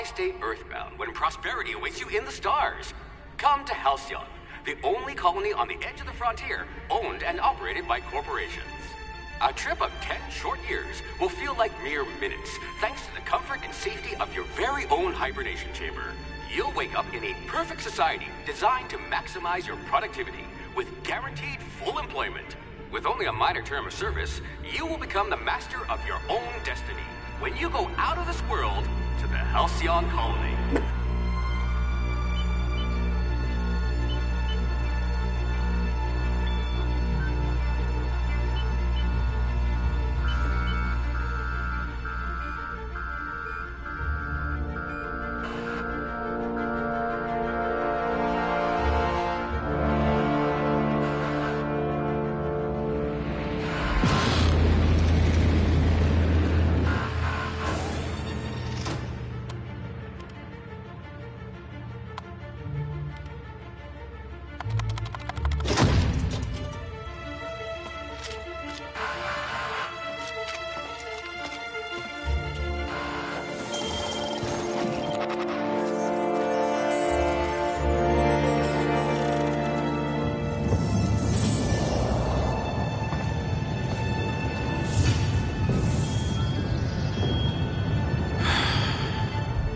stay earthbound when prosperity awaits you in the stars? Come to Halcyon, the only colony on the edge of the frontier, owned and operated by corporations. A trip of 10 short years will feel like mere minutes, thanks to the comfort and safety of your very own hibernation chamber. You'll wake up in a perfect society designed to maximize your productivity, with guaranteed full employment. With only a minor term of service, you will become the master of your own destiny when you go out of this world to the Halcyon Colony.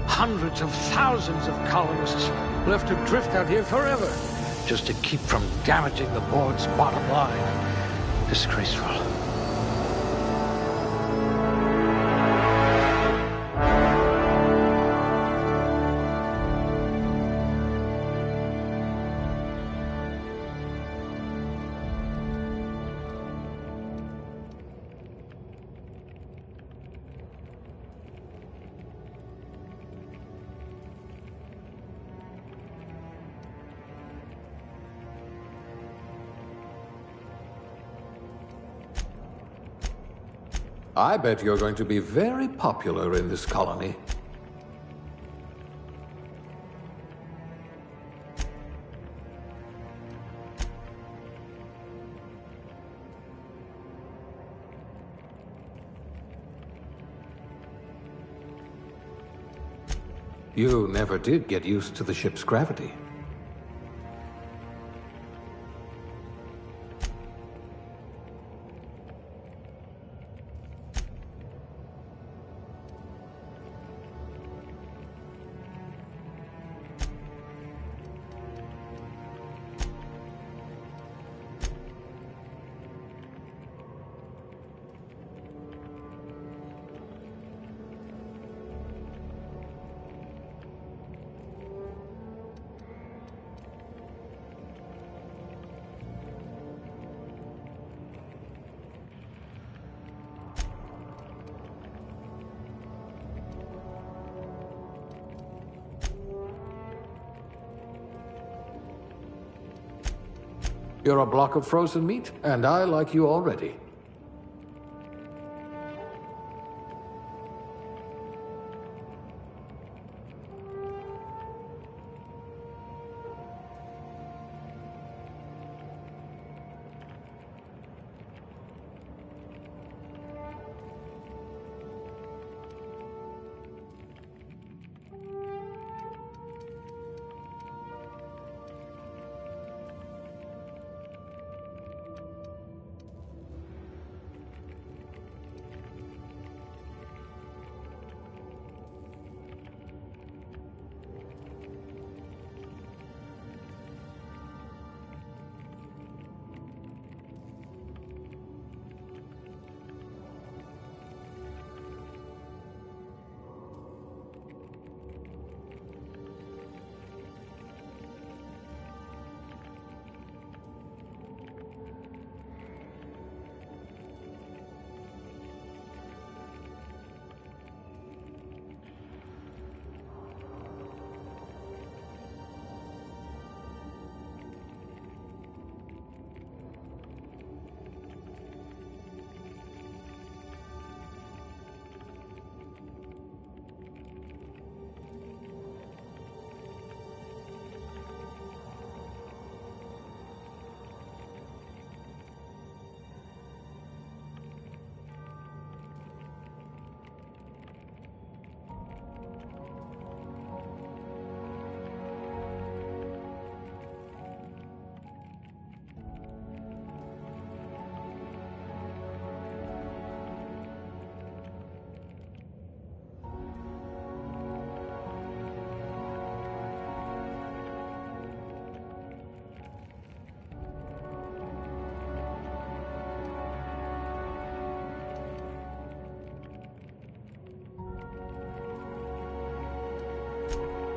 Hundreds of thousands of colonists left to drift out here forever, just to keep from damaging the board's bottom line. Disgraceful. I bet you're going to be very popular in this colony. You never did get used to the ship's gravity. You're a block of frozen meat, and I like you already.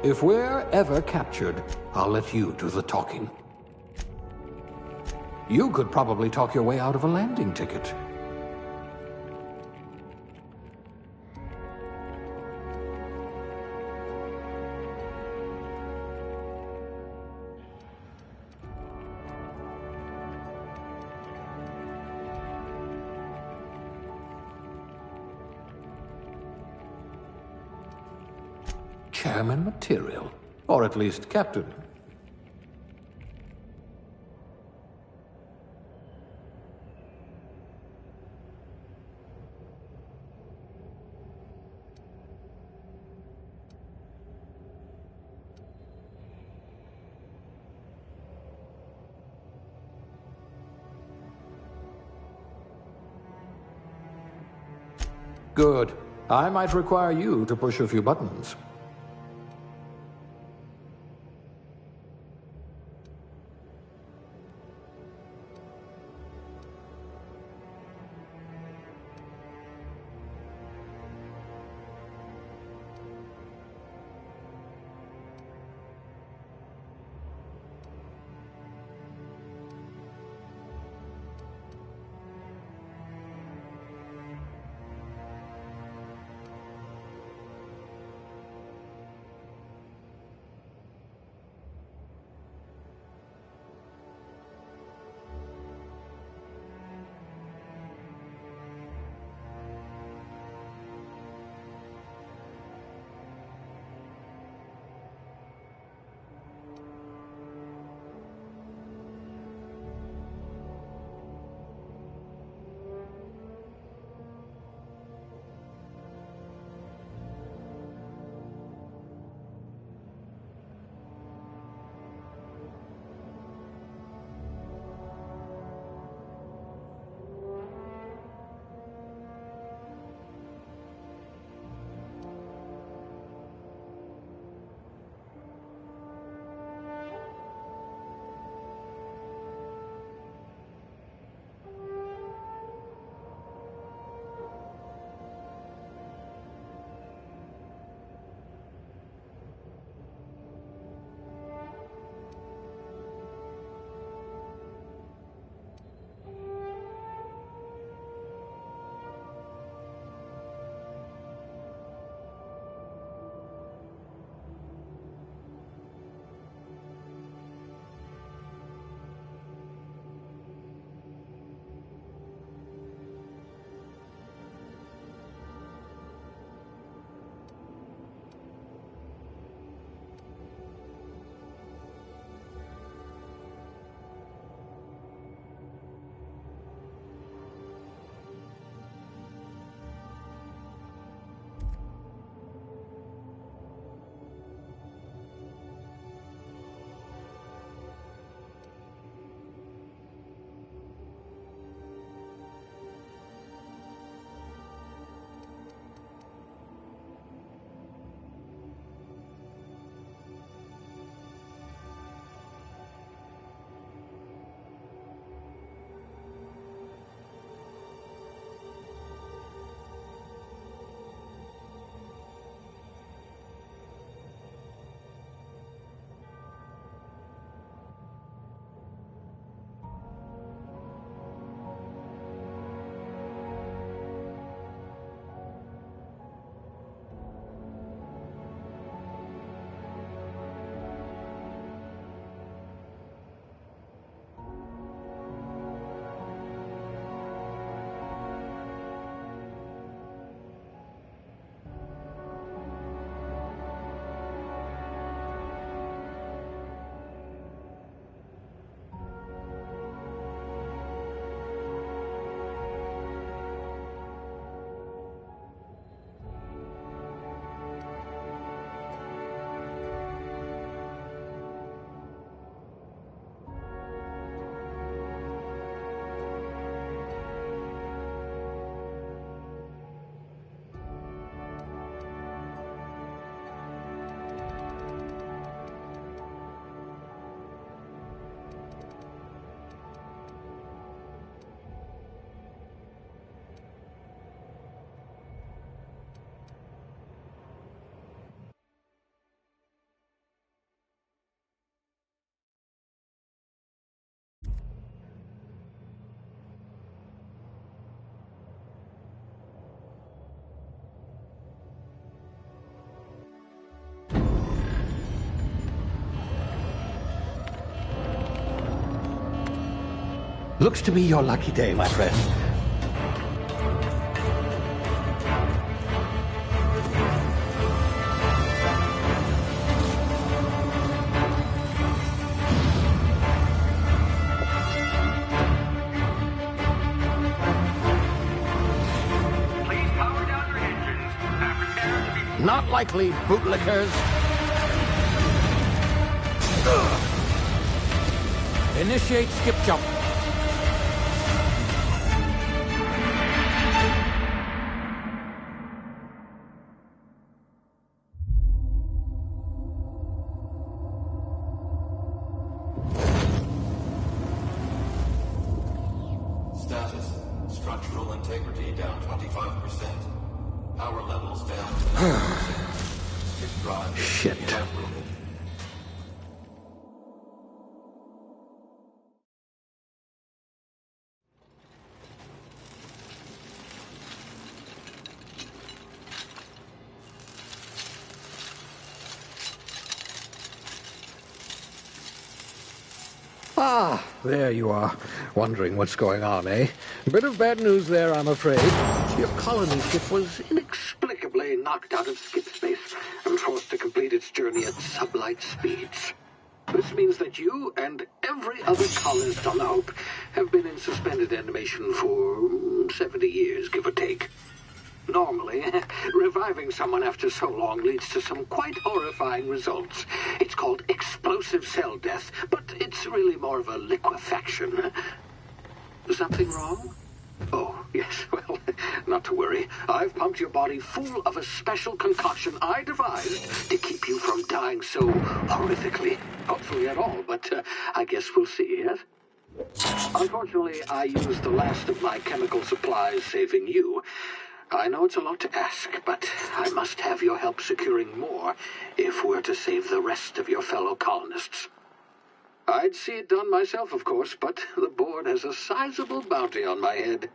If we're ever captured, I'll let you do the talking. You could probably talk your way out of a landing ticket. Chairman material. Or at least Captain. Good. I might require you to push a few buttons. Looks to be your lucky day, my friend. Please power down your engines and prepare to be... Not likely, bootlickers. Initiate skip jump. Status. Structural integrity down 25%. Power levels down to 90%. Skip drive Shit. evaporated. Ah, there you are. Wondering what's going on, eh? A bit of bad news there, I'm afraid. Your colony ship was inexplicably knocked out of skip space and forced to complete its journey at sublight speeds. This means that you and every other colonist on the Hope have been in suspended animation for 70 years, give or take. Normally, reviving someone after so long leads to some quite horrifying results. It's called explosive cell death, but it's really more of a liquefaction. Something wrong? Oh, yes, well, not to worry. I've pumped your body full of a special concoction I devised to keep you from dying so horrifically. Hopefully at all, but I guess we'll see, yes? Unfortunately, I used the last of my chemical supplies saving you. I know it's a lot to ask, but I must have your help securing more if we're to save the rest of your fellow colonists. I'd see it done myself, of course, but the board has a sizable bounty on my head.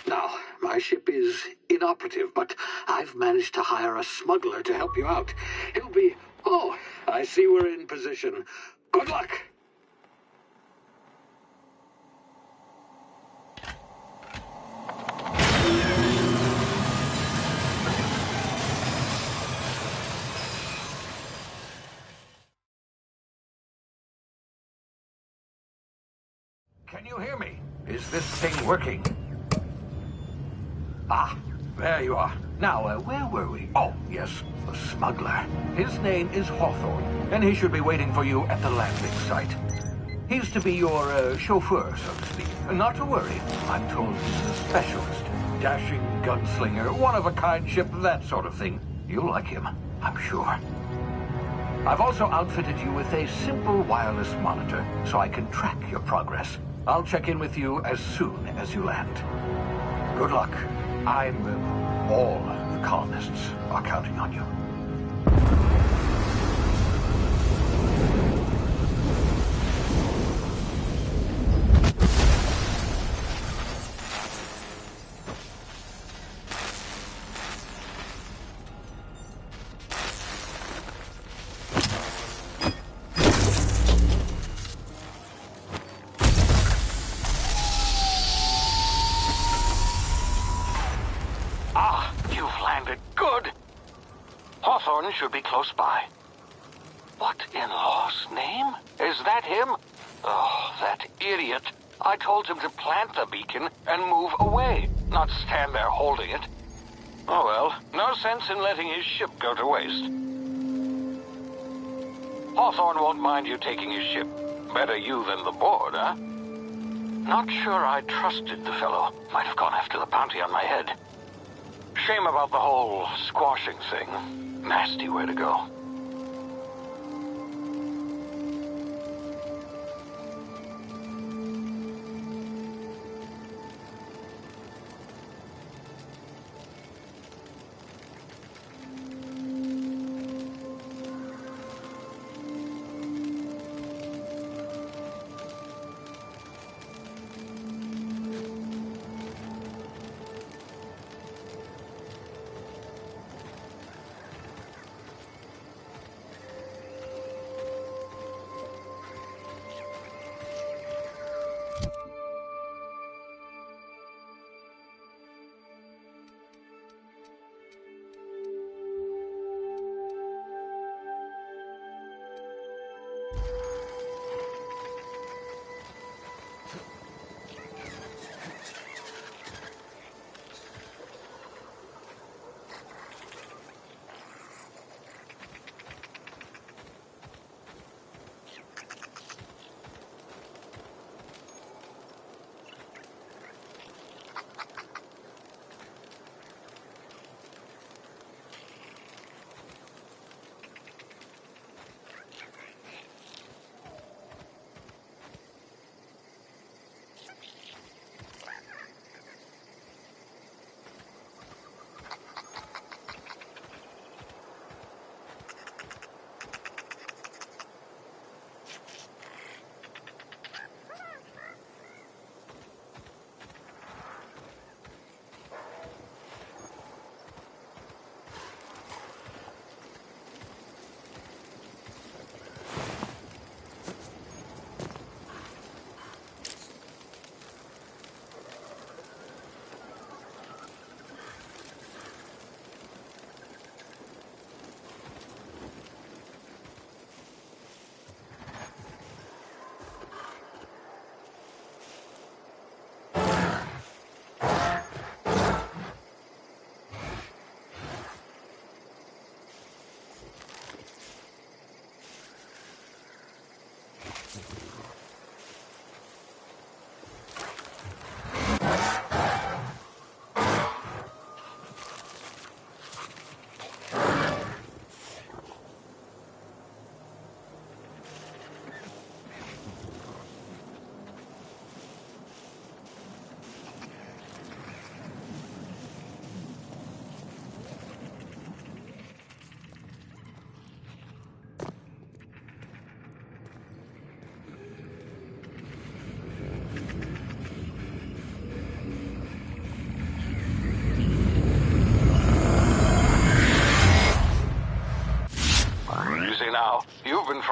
Now, my ship is inoperative, but I've managed to hire a smuggler to help you out. He'll be... Oh, I see we're in position. Good luck! Can you hear me? Is this thing working? Ah, there you are. Now, where were we? Oh, yes, the smuggler. His name is Hawthorne, and he should be waiting for you at the landing site. He's to be your chauffeur, so to speak. Not to worry. I'm told he's a specialist. Dashing gunslinger, one-of-a-kind ship, that sort of thing. You'll like him, I'm sure. I've also outfitted you with a simple wireless monitor, so I can track your progress. I'll check in with you as soon as you land. Good luck. All the colonists are counting on you. Hawthorne should be close by. What in law's name? Is that him? Oh, that idiot. I told him to plant the beacon and move away, not stand there holding it. Oh well, no sense in letting his ship go to waste. Hawthorne won't mind you taking his ship. Better you than the board, huh? Not sure I trusted the fellow. Might have gone after the bounty on my head. Shame about the whole squashing thing. Nasty way to go.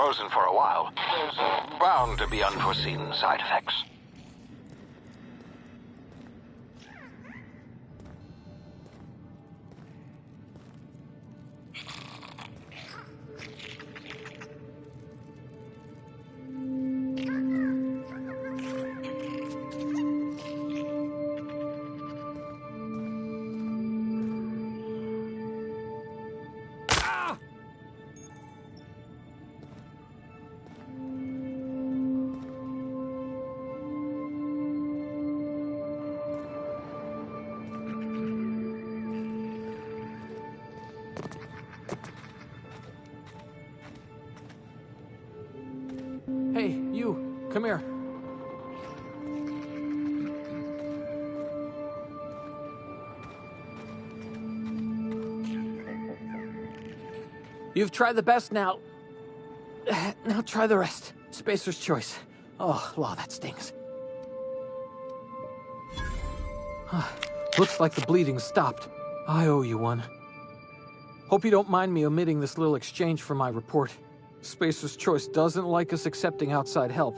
frozen for a while. There's bound to be unforeseen side effects. Hey, you, come here. You've tried the best now. Now try the rest. Spacer's choice. Oh, law, that stings. Looks like the bleeding stopped. I owe you one. Hope you don't mind me omitting this little exchange from my report. Spacer's Choice doesn't like us accepting outside help.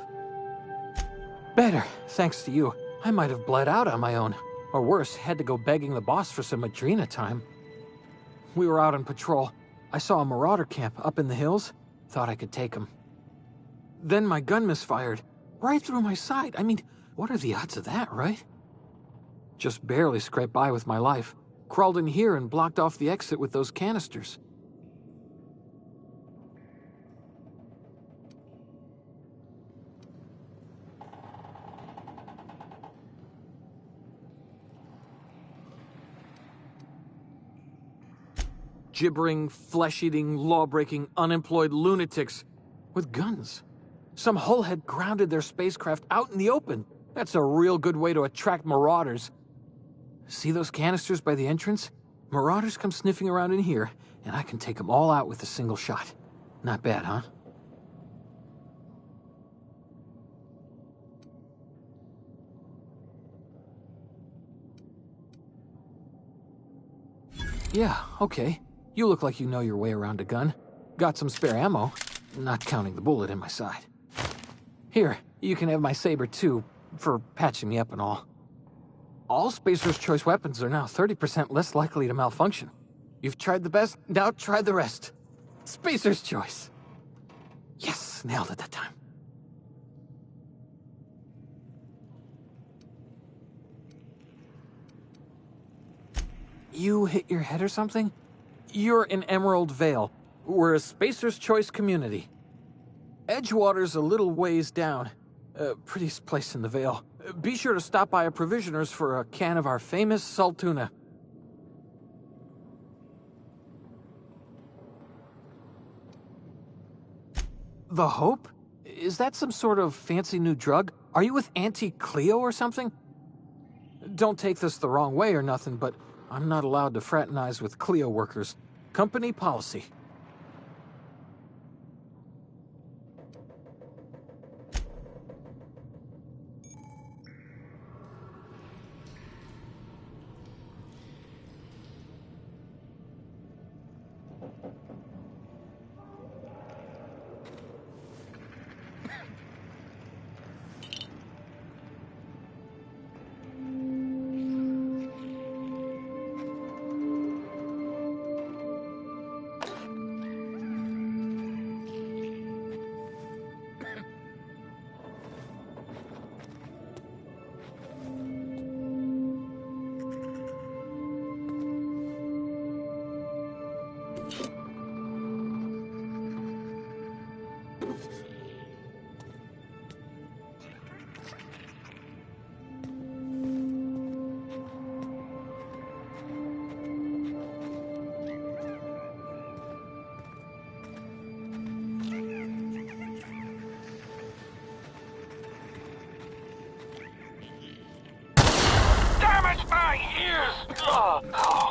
Better, thanks to you. I might have bled out on my own. Or worse, had to go begging the boss for some Adrena time. We were out on patrol. I saw a marauder camp up in the hills. Thought I could take him. Then my gun misfired. Right through my side. I mean, what are the odds of that, right? Just barely scraped by with my life. Crawled in here and blocked off the exit with those canisters. Gibbering, flesh-eating, law-breaking, unemployed lunatics with guns. Some hull had grounded their spacecraft out in the open. That's a real good way to attract marauders. See those canisters by the entrance? Marauders come sniffing around in here, and I can take them all out with a single shot. Not bad, huh? Yeah, okay. You look like you know your way around a gun. Got some spare ammo, not counting the bullet in my side. Here, you can have my saber too, for patching me up and all. All Spacer's Choice weapons are now 30% less likely to malfunction. You've tried the best, now try the rest. Spacer's Choice. Yes, nailed it that time. You hit your head or something? You're in Emerald Vale. We're a Spacer's Choice community. Edgewater's a little ways down. Prettiest place in the Vale. Be sure to stop by a provisioner's for a can of our famous salt tuna. The Hope? Is that some sort of fancy new drug? Are you with Auntie Cleo or something? Don't take this the wrong way or nothing, but I'm not allowed to fraternize with Cleo workers. Company policy.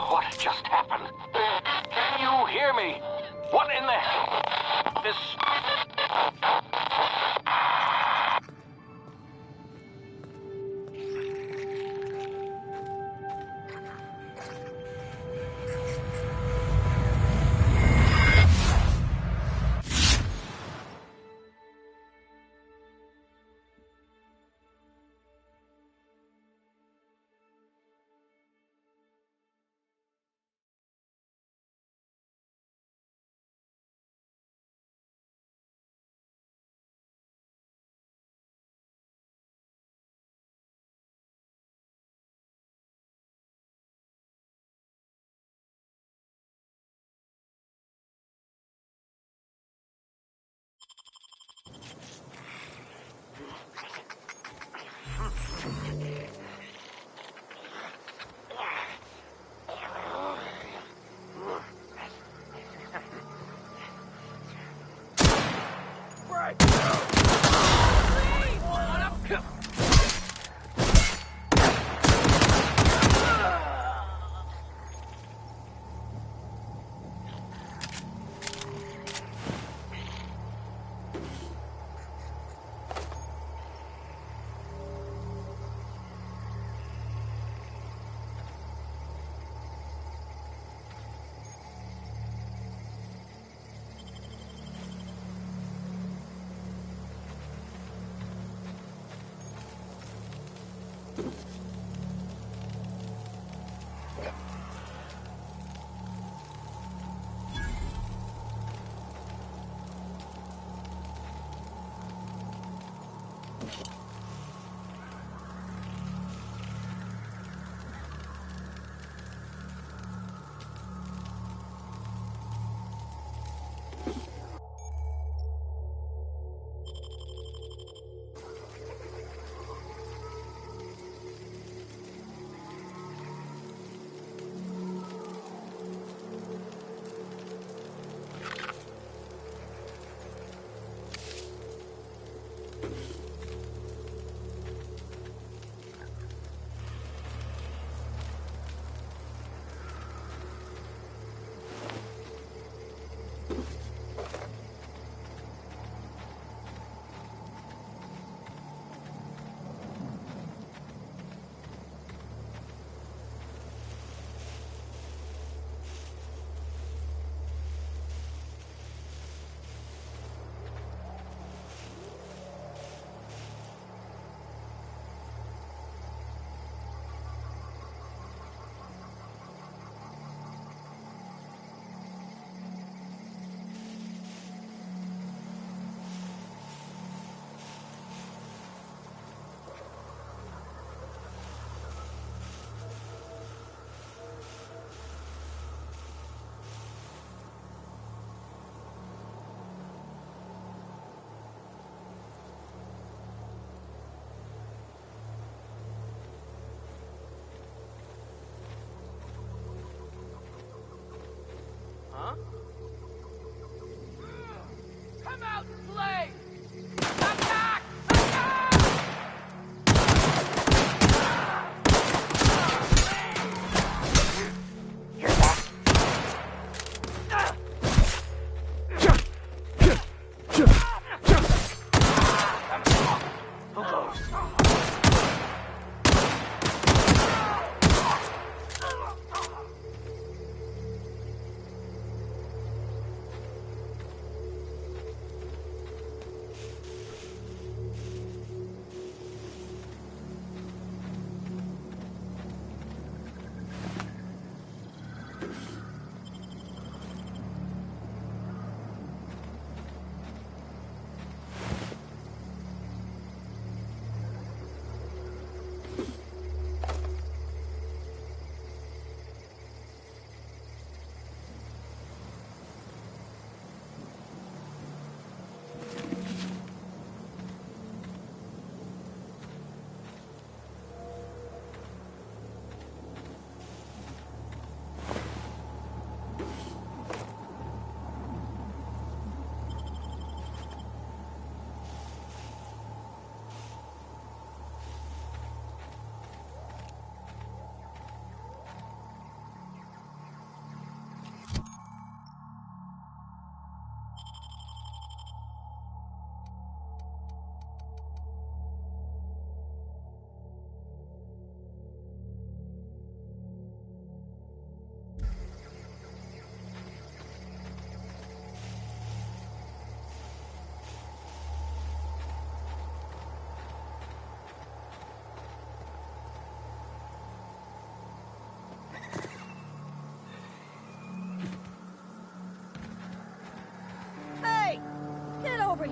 What just happened? Can you hear me? What in the hell? This...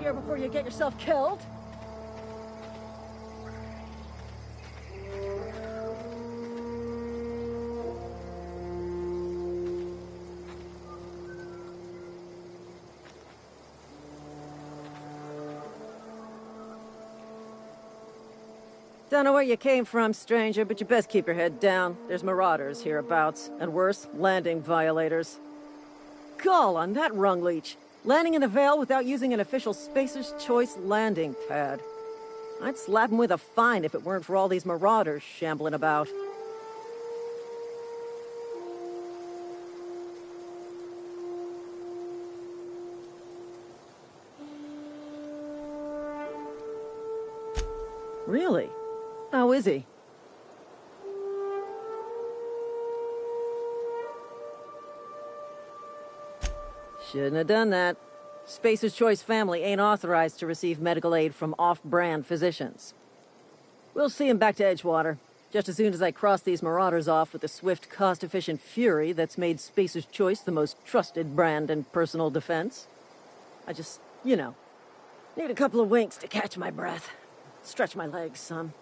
here before you get yourself killed. Don't know where you came from, stranger, but you best keep your head down. There's marauders hereabouts, and worse, landing violators. Gall on that rung leech. Landing in the Vale without using an official Spacer's Choice landing pad. I'd slap him with a fine if it weren't for all these marauders shambling about. Really? How is he? Shouldn't have done that. Spacer's Choice family ain't authorized to receive medical aid from off-brand physicians. We'll see him back to Edgewater, just as soon as I cross these marauders off with the swift, cost-efficient fury that's made Spacer's Choice the most trusted brand in personal defense. I just, need a couple of winks to catch my breath. Stretch my legs some.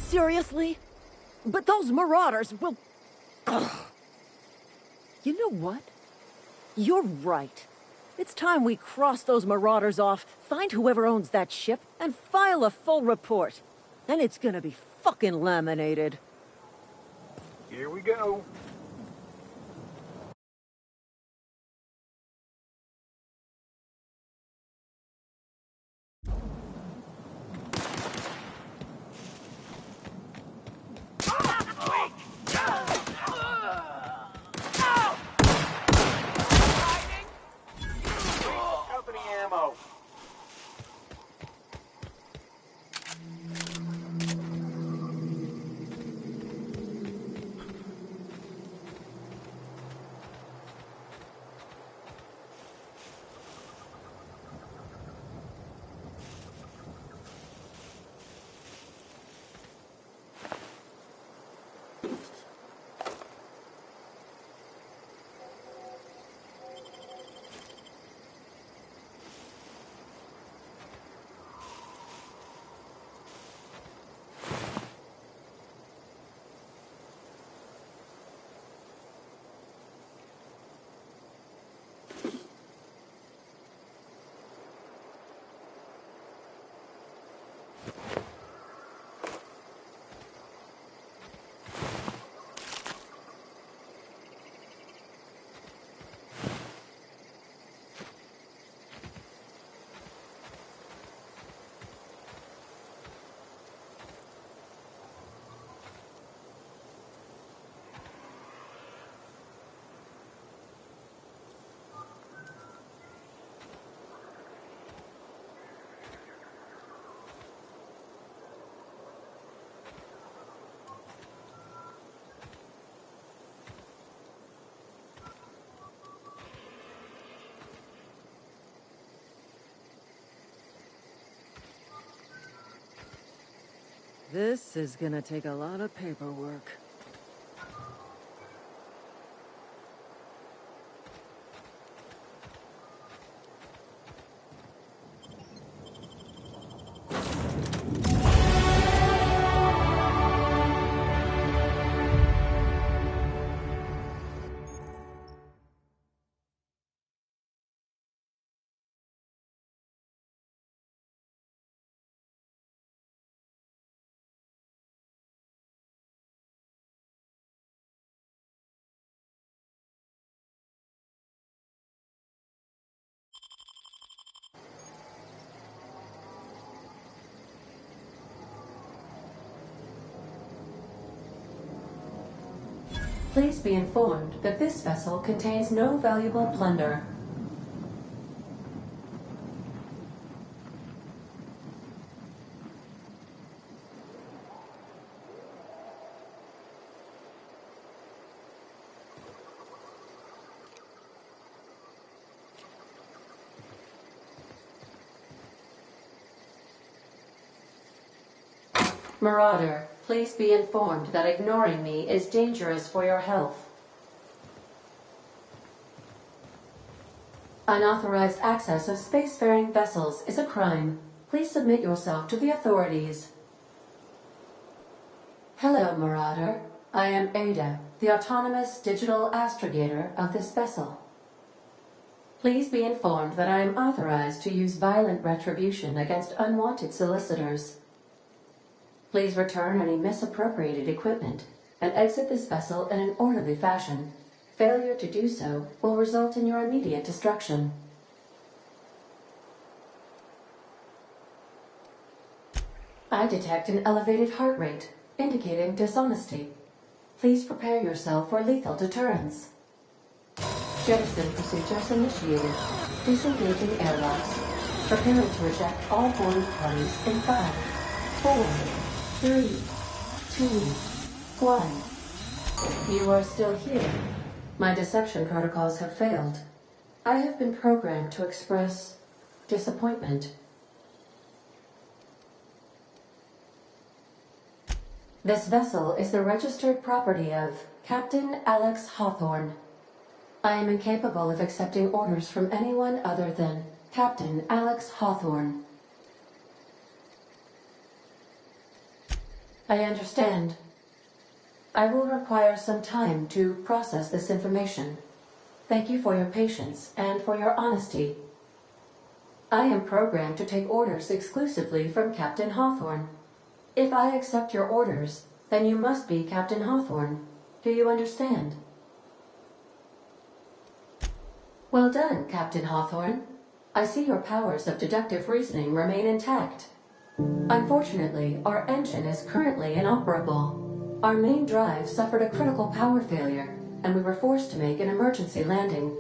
Seriously? But those marauders will... Ugh. You know what? You're right. It's time we cross those marauders off, find whoever owns that ship, and file a full report. Then it's gonna be fucking laminated. Here we go. Company ammo. This is gonna take a lot of paperwork. Please be informed that this vessel contains no valuable plunder. Marauder, please be informed that ignoring me is dangerous for your health. Unauthorized access of spacefaring vessels is a crime. Please submit yourself to the authorities. Hello, Marauder. I am Ada, the autonomous digital astrogator of this vessel. Please be informed that I am authorized to use violent retribution against unwanted solicitors. Please return any misappropriated equipment and exit this vessel in an orderly fashion. Failure to do so will result in your immediate destruction. I detect an elevated heart rate, indicating dishonesty. Please prepare yourself for lethal deterrence. Jettison procedures initiated. Disengaging airlocks. Preparing to eject all boarding parties in 5, 4, 3, 2, 1. You are still here. My deception protocols have failed. I have been programmed to express disappointment. This vessel is the registered property of Captain Alex Hawthorne. I am incapable of accepting orders from anyone other than Captain Alex Hawthorne. I understand. I will require some time to process this information. Thank you for your patience and for your honesty. I am programmed to take orders exclusively from Captain Hawthorne. If I accept your orders, then you must be Captain Hawthorne. Do you understand? Well done, Captain Hawthorne. I see your powers of deductive reasoning remain intact. Unfortunately, our engine is currently inoperable. Our main drive suffered a critical power failure, and we were forced to make an emergency landing.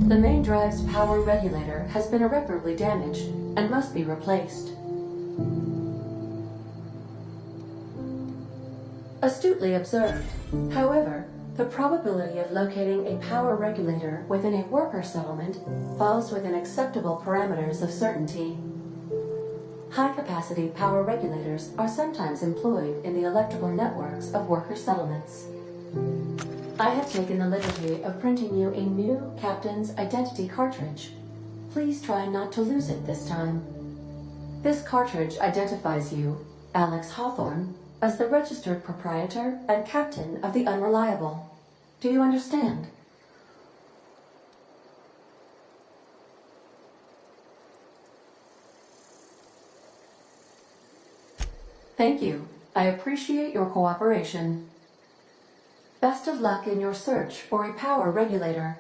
The main drive's power regulator has been irreparably damaged and must be replaced. Astutely observed. However, the probability of locating a power regulator within a worker settlement falls within acceptable parameters of certainty. High-capacity power regulators are sometimes employed in the electrical networks of worker settlements. I have taken the liberty of printing you a new Captain's Identity cartridge. Please try not to lose it this time. This cartridge identifies you, Alex Hawthorne, as the registered proprietor and captain of the Unreliable. Do you understand? Thank you. I appreciate your cooperation. Best of luck in your search for a power regulator.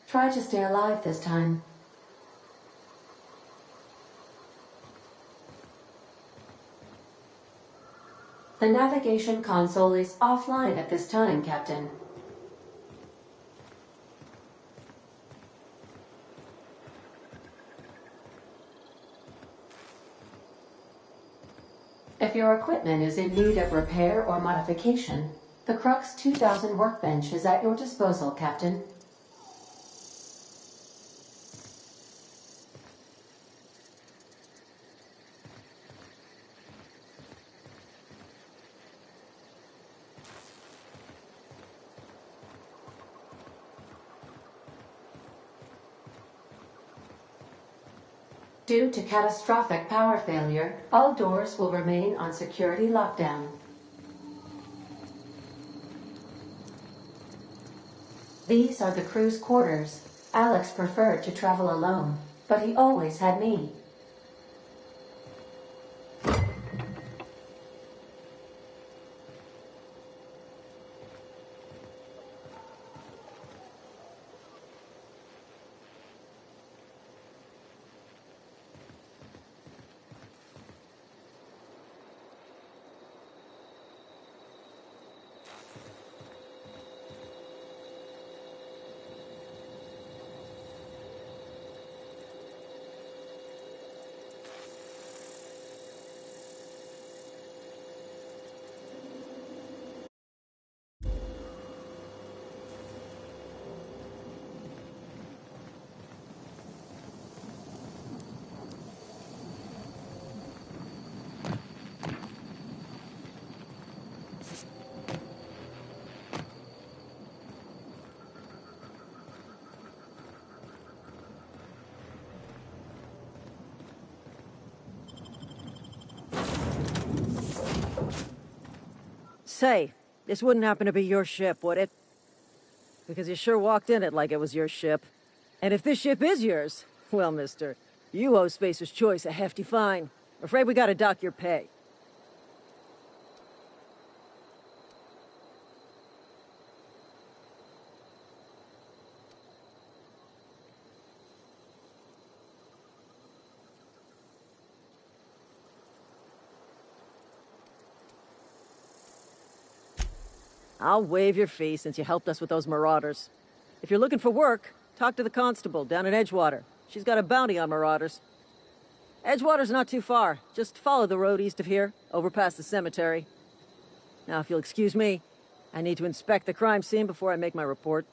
Try to stay alive this time. The navigation console is offline at this time, Captain. If your equipment is in need of repair or modification, the Crux 2000 workbench is at your disposal, Captain. Due to catastrophic power failure, all doors will remain on security lockdown. These are the crew's quarters. Alex preferred to travel alone, but he always had me. Say, this wouldn't happen to be your ship, would it? Because you sure walked in it like it was your ship. And if this ship is yours, well, mister, you owe Spacer's Choice a hefty fine. Afraid we gotta dock your pay. I'll waive your fee since you helped us with those marauders. If you're looking for work, talk to the constable down in Edgewater. She's got a bounty on marauders. Edgewater's not too far. Just follow the road east of here, over past the cemetery. Now, if you'll excuse me, I need to inspect the crime scene before I make my report.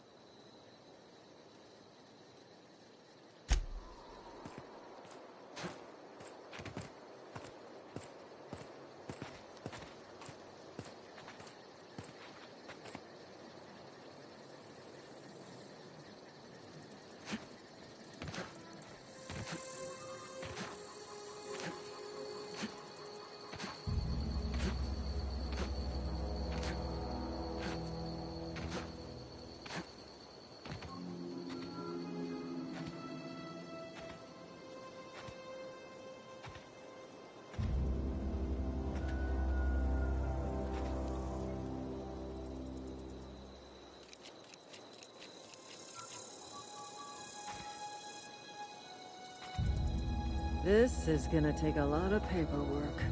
This is gonna take a lot of paperwork.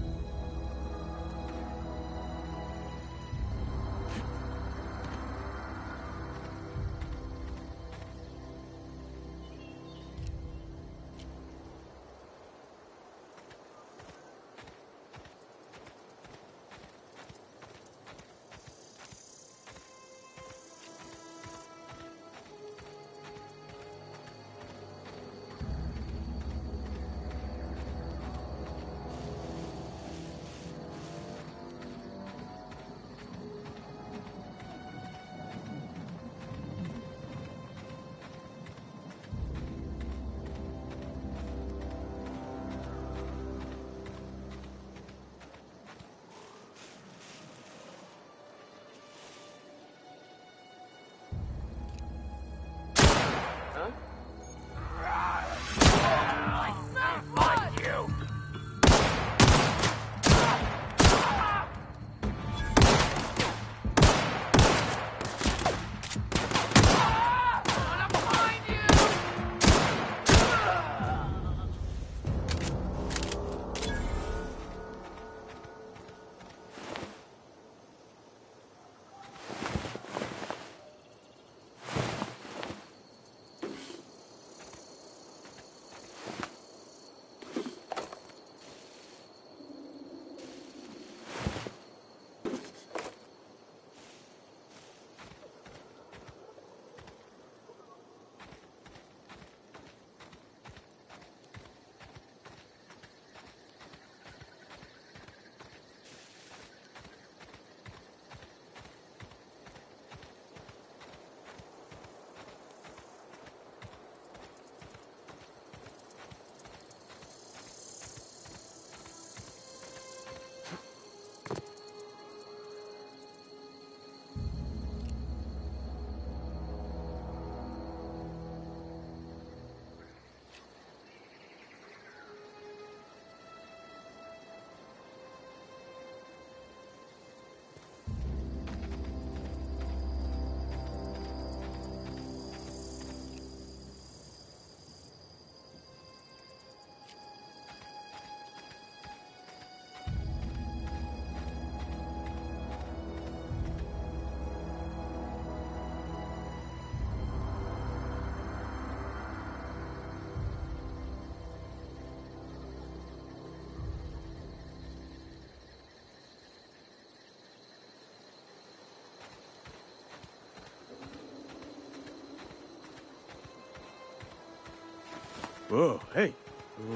Whoa, hey,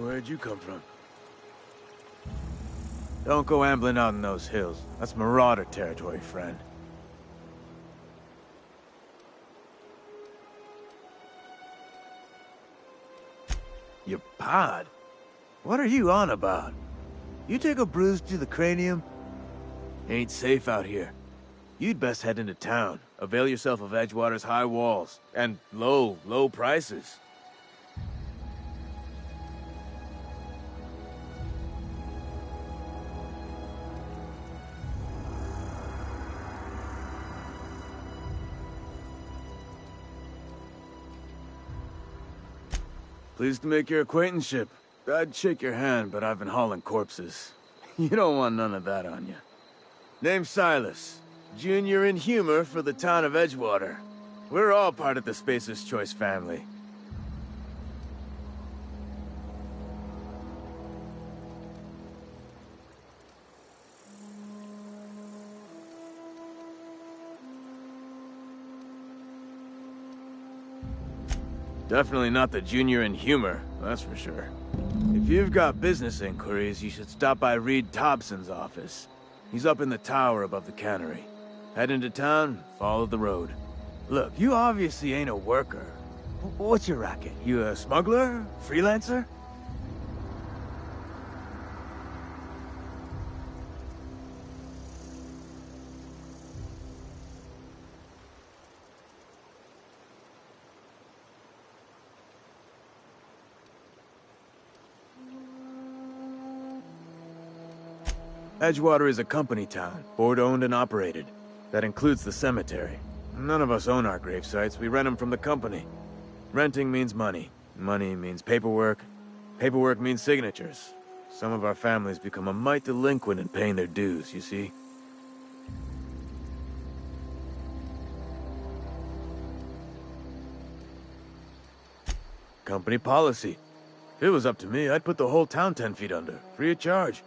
where'd you come from? Don't go ambling out in those hills. That's Marauder territory, friend. Your pod? What are you on about? You take a bruise to the cranium? Ain't safe out here. You'd best head into town. Avail yourself of Edgewater's high walls. And low, low prices. Pleased to make your acquaintanceship. I'd shake your hand, but I've been hauling corpses. You don't want none of that on you. Name's Silas. Junior in humor for the town of Edgewater. We're all part of the Spacer's Choice family. Definitely not the junior in humor, that's for sure. If you've got business inquiries, you should stop by Reed Thompson's office. He's up in the tower above the cannery. Head into town, follow the road. Look, you obviously ain't a worker. What's your racket? You a smuggler? Freelancer? Edgewater is a company town, board-owned and operated. That includes the cemetery. None of us own our grave sites, we rent them from the company. Renting means money. Money means paperwork. Paperwork means signatures. Some of our families become a mite delinquent in paying their dues, you see? Company policy. If it was up to me, I'd put the whole town 10 feet under, free of charge.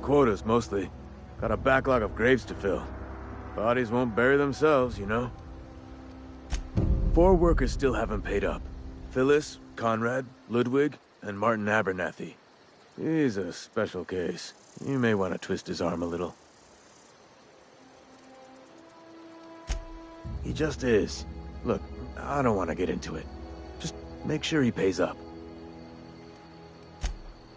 Quotas, mostly. Got a backlog of graves to fill. Bodies won't bury themselves, you know? 4 workers still haven't paid up. Phyllis, Conrad, Ludwig, and Martin Abernathy. He's a special case. You may want to twist his arm a little. He just is. Look, I don't want to get into it. Just make sure he pays up.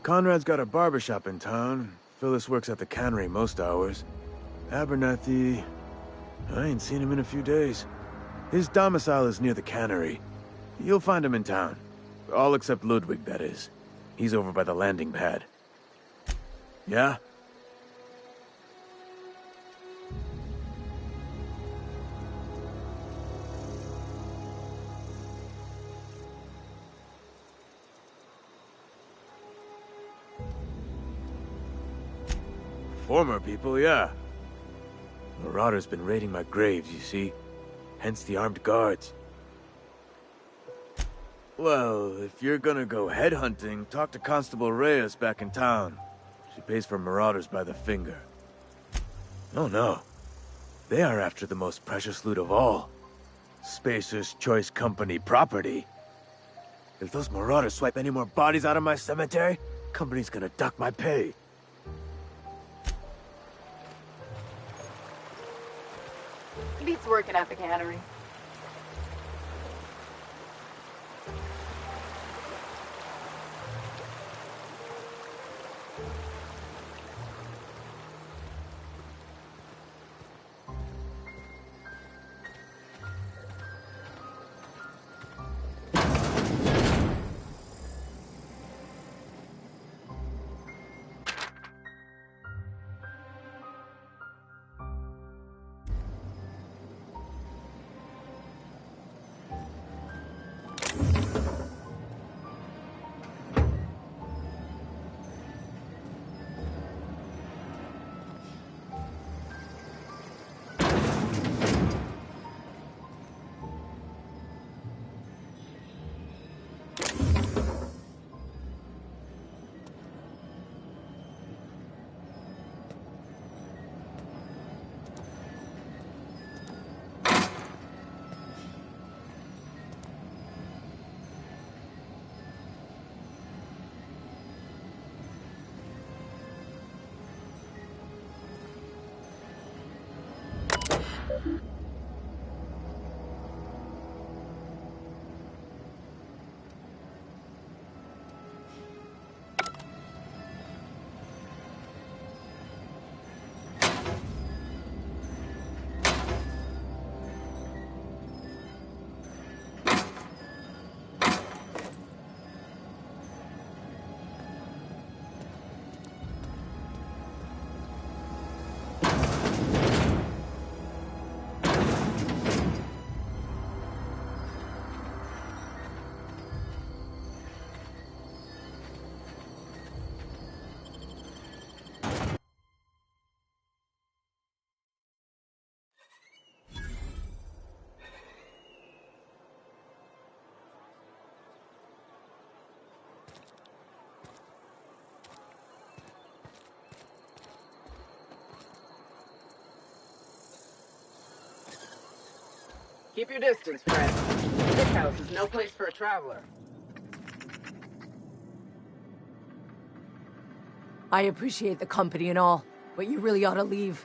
Conrad's got a barbershop in town. Phyllis works at the cannery most hours. Abernathy... I ain't seen him in a few days. His domicile is near the cannery. You'll find him in town. All except Ludwig, that is. He's over by the landing pad. Yeah? Former people, yeah. Marauders been raiding my graves, you see. Hence the armed guards. Well, if you're gonna go headhunting, talk to Constable Reyes back in town. She pays for marauders by the finger. Oh no. They are after the most precious loot of all. Spacer's Choice Company property. If those marauders swipe any more bodies out of my cemetery, company's gonna duck my pay. Beats working at the cannery. Keep your distance, friend. This house is no place for a traveler. I appreciate the company and all, but you really ought to leave.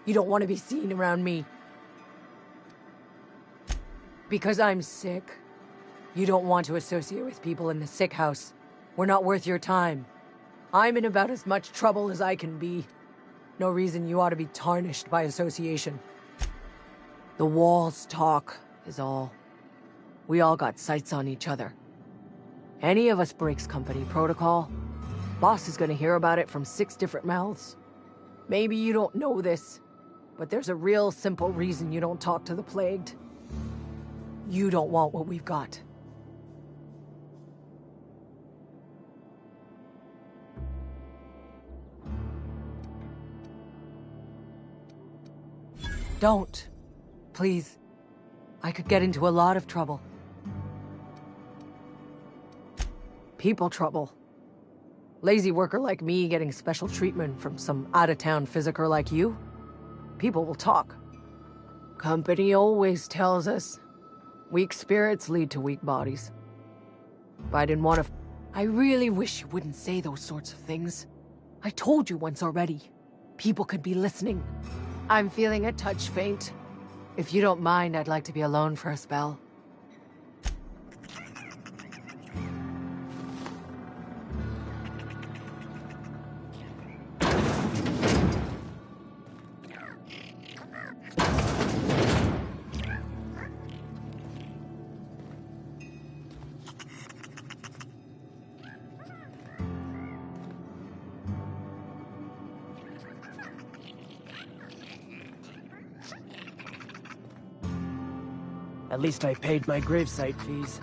You don't want to be seen around me. Because I'm sick. You don't want to associate with people in the sick house. We're not worth your time. I'm in about as much trouble as I can be. No reason you ought to be tarnished by association. The walls talk, is all. We all got sights on each other. Any of us breaks company protocol, boss is gonna hear about it from 6 different mouths. Maybe you don't know this, but there's a real simple reason you don't talk to the plagued. You don't want what we've got. Don't. Please. I could get into a lot of trouble. People trouble. Lazy worker like me getting special treatment from some out-of-town physiker like you? People will talk. Company always tells us, weak spirits lead to weak bodies. If I didn't want to... I really wish you wouldn't say those sorts of things. I told you once already. People could be listening. I'm feeling a touch faint. If you don't mind, I'd like to be alone for a spell. At least I paid my gravesite fees.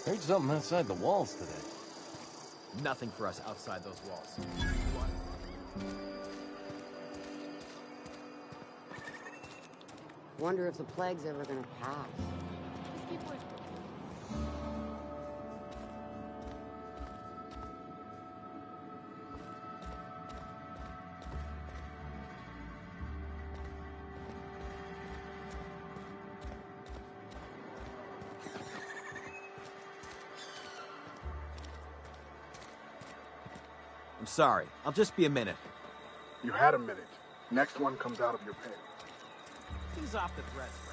Heard something outside the walls today. Nothing for us outside those walls. Wonder if the plague's ever gonna pass. I'm sorry. I'll just be a minute. You had a minute. Next one comes out of your pay. Ease off the threats, friend.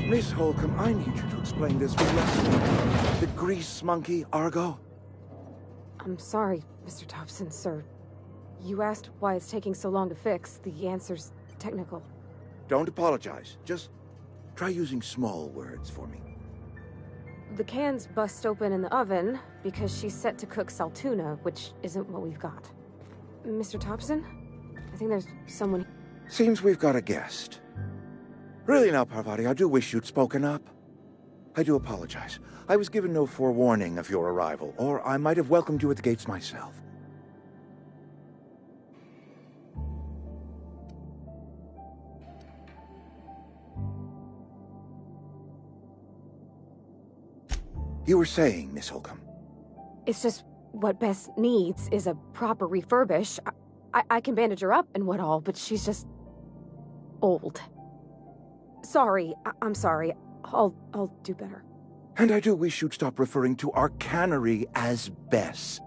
Miss Holcomb, I need you to explain this with less. The grease monkey, Argo? I'm sorry, Mr. Thompson, sir. You asked why it's taking so long to fix. The answer's technical. Don't apologize. Just try using small words for me. The cans bust open in the oven because she's set to cook saltuna, which isn't what we've got. Mr. Thompson? I think there's someone... Seems we've got a guest. Really now, Parvati, I do wish you'd spoken up. I do apologize. I was given no forewarning of your arrival, or I might have welcomed you at the gates myself. You were saying, Miss Holcomb. It's just what Bess needs is a proper refurbish. I can bandage her up and what all, but she's just... old. Sorry, I'm sorry. I'll do better. And I do wish you'd stop referring to our cannery as Bess.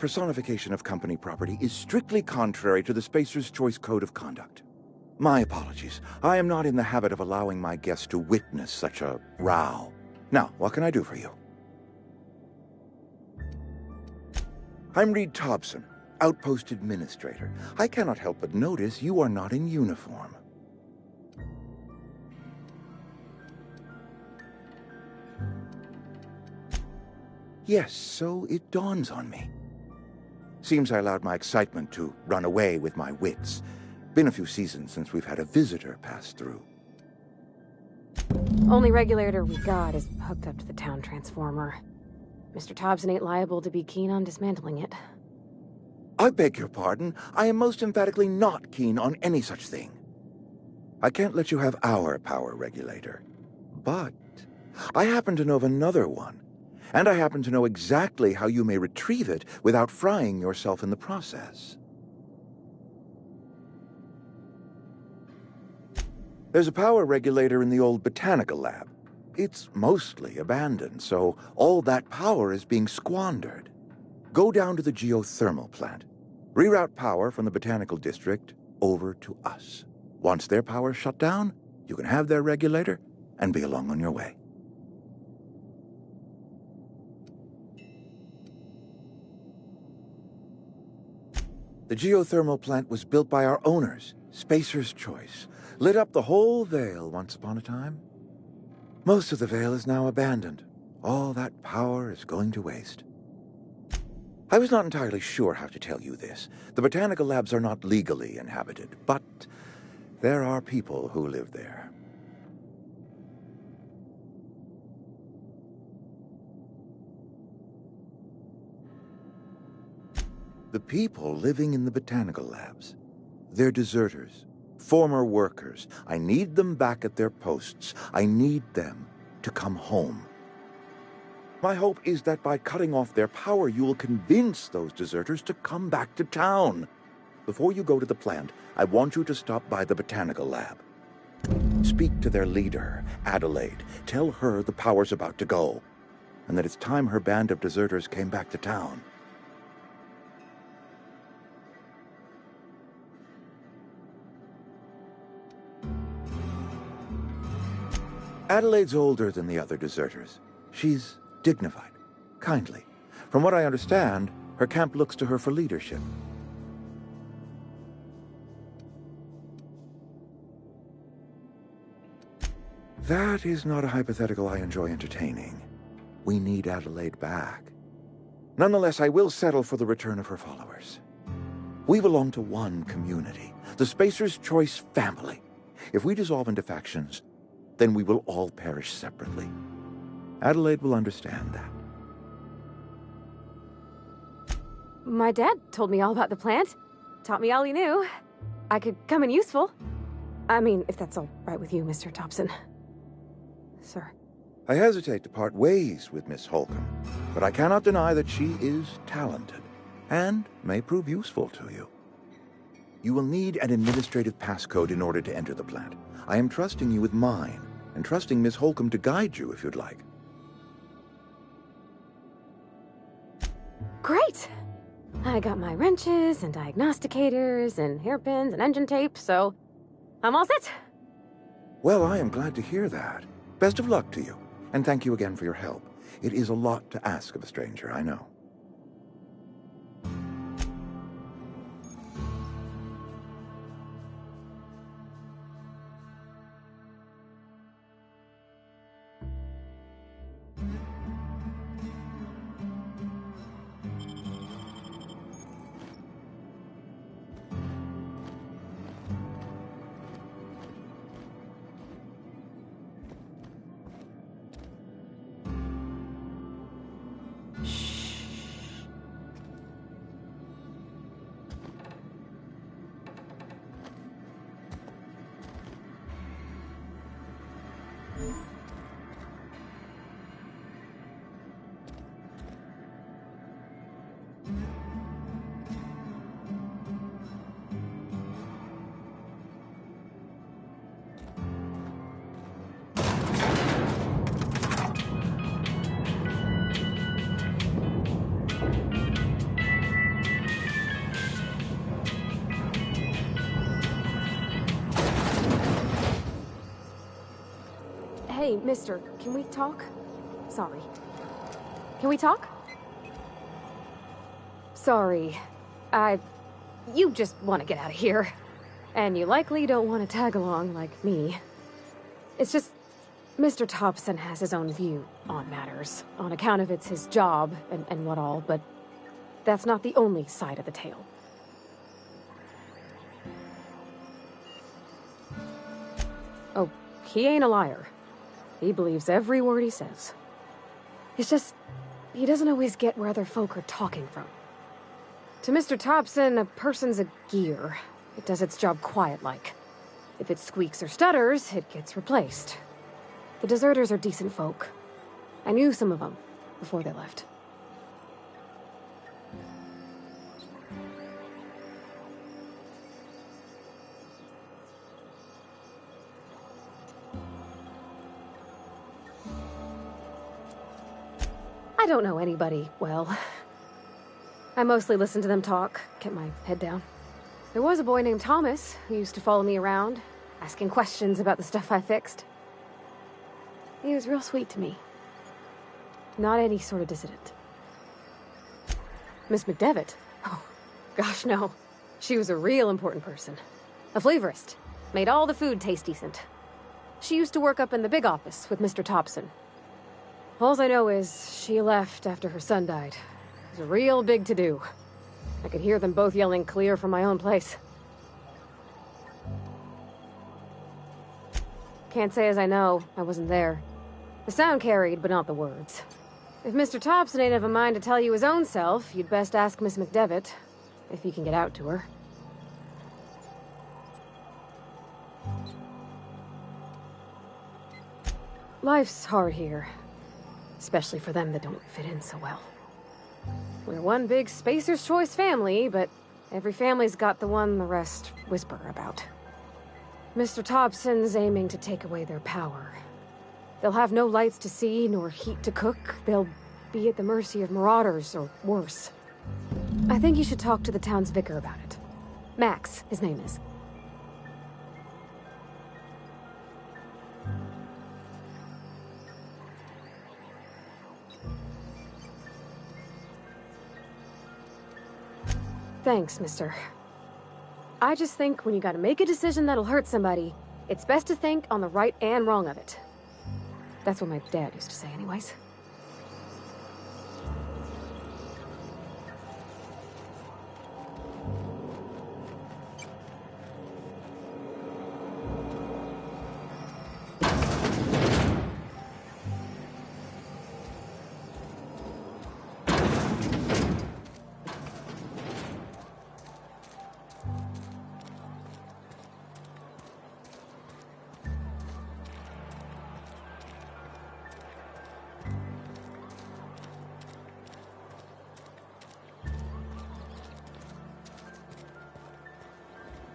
Personification of company property is strictly contrary to the Spacer's Choice Code of Conduct. My apologies. I am not in the habit of allowing my guests to witness such a row. Now, what can I do for you? I'm Reed Thompson, Outpost Administrator. I cannot help but notice you are not in uniform. Yes, so it dawns on me. Seems I allowed my excitement to run away with my wits. Been a few seasons since we've had a visitor pass through. Only regulator we got is hooked up to the town transformer. Mr. Thompson ain't liable to be keen on dismantling it. I beg your pardon. I am most emphatically not keen on any such thing. I can't let you have our power regulator. But I happen to know of another one. And I happen to know exactly how you may retrieve it without frying yourself in the process. There's a power regulator in the old botanical lab. It's mostly abandoned, so all that power is being squandered. Go down to the geothermal plant. Reroute power from the botanical district over to us. Once their power's shut down, you can have their regulator and be along on your way. The geothermal plant was built by our owners, Spacer's Choice. Lit up the whole Vale once upon a time. Most of the Vale is now abandoned. All that power is going to waste. I was not entirely sure how to tell you this. The botanical labs are not legally inhabited, but there are people who live there. The people living in the botanical labs, they're deserters, former workers. I need them back at their posts. I need them to come home. My hope is that by cutting off their power, you will convince those deserters to come back to town. Before you go to the plant, I want you to stop by the botanical lab. Speak to their leader, Adelaide. Tell her the power's about to go, and that it's time her band of deserters came back to town. Adelaide's older than the other deserters. She's dignified, kindly. From what I understand, her camp looks to her for leadership. That is not a hypothetical I enjoy entertaining. We need Adelaide back. Nonetheless, I will settle for the return of her followers. We belong to one community, the Spacer's Choice family. If we dissolve into factions, then we will all perish separately. Adelaide will understand that. My dad told me all about the plant. Taught me all he knew. I could come in useful. I mean, if that's all right with you, Mr. Thompson. Sir. I hesitate to part ways with Miss Holcomb, but I cannot deny that she is talented and may prove useful to you. You will need an administrative passcode in order to enter the plant. I am trusting you with mine, and trusting Miss Holcomb to guide you if you'd like. Great! I got my wrenches and diagnosticators and hairpins and engine tape, so I'm all set. Well, I am glad to hear that. Best of luck to you, and thank you again for your help. It is a lot to ask of a stranger, I know. Hey, mister, can we talk? Sorry. Can we talk? Sorry. You just want to get out of here. And you likely don't want to tag along like me. It's just, Mr. Thompson has his own view on matters, on account of it's his job and what all, but that's not the only side of the tale. Oh, he ain't a liar. He believes every word he says. It's just, he doesn't always get where other folk are talking from. To Mr. Thompson, a person's a gear. It does its job quiet-like. If it squeaks or stutters, it gets replaced. The deserters are decent folk. I knew some of them before they left. I don't know anybody well. I mostly listen to them talk, kept my head down. There was a boy named Thomas who used to follow me around, asking questions about the stuff I fixed. He was real sweet to me. Not any sort of dissident. Miss McDevitt? Oh, gosh, no. She was a real important person. A flavorist. Made all the food taste decent. She used to work up in the big office with Mr. Thompson. All I know is she left after her son died. It was a real big to-do. I could hear them both yelling clear from my own place. Can't say as I know. I wasn't there. The sound carried, but not the words. If Mr. Thompson ain't have a mind to tell you his own self, you'd best ask Miss McDevitt, if he can get out to her. Life's hard here. Especially for them that don't fit in so well. We're one big Spacer's Choice family, but every family's got the one the rest whisper about. Mr. Thompson's aiming to take away their power. They'll have no lights to see, nor heat to cook. They'll be at the mercy of marauders, or worse. I think you should talk to the town's vicar about it. Max, his name is. Thanks, mister. I just think when you gotta make a decision that'll hurt somebody, it's best to think on the right and wrong of it. That's what my dad used to say anyways.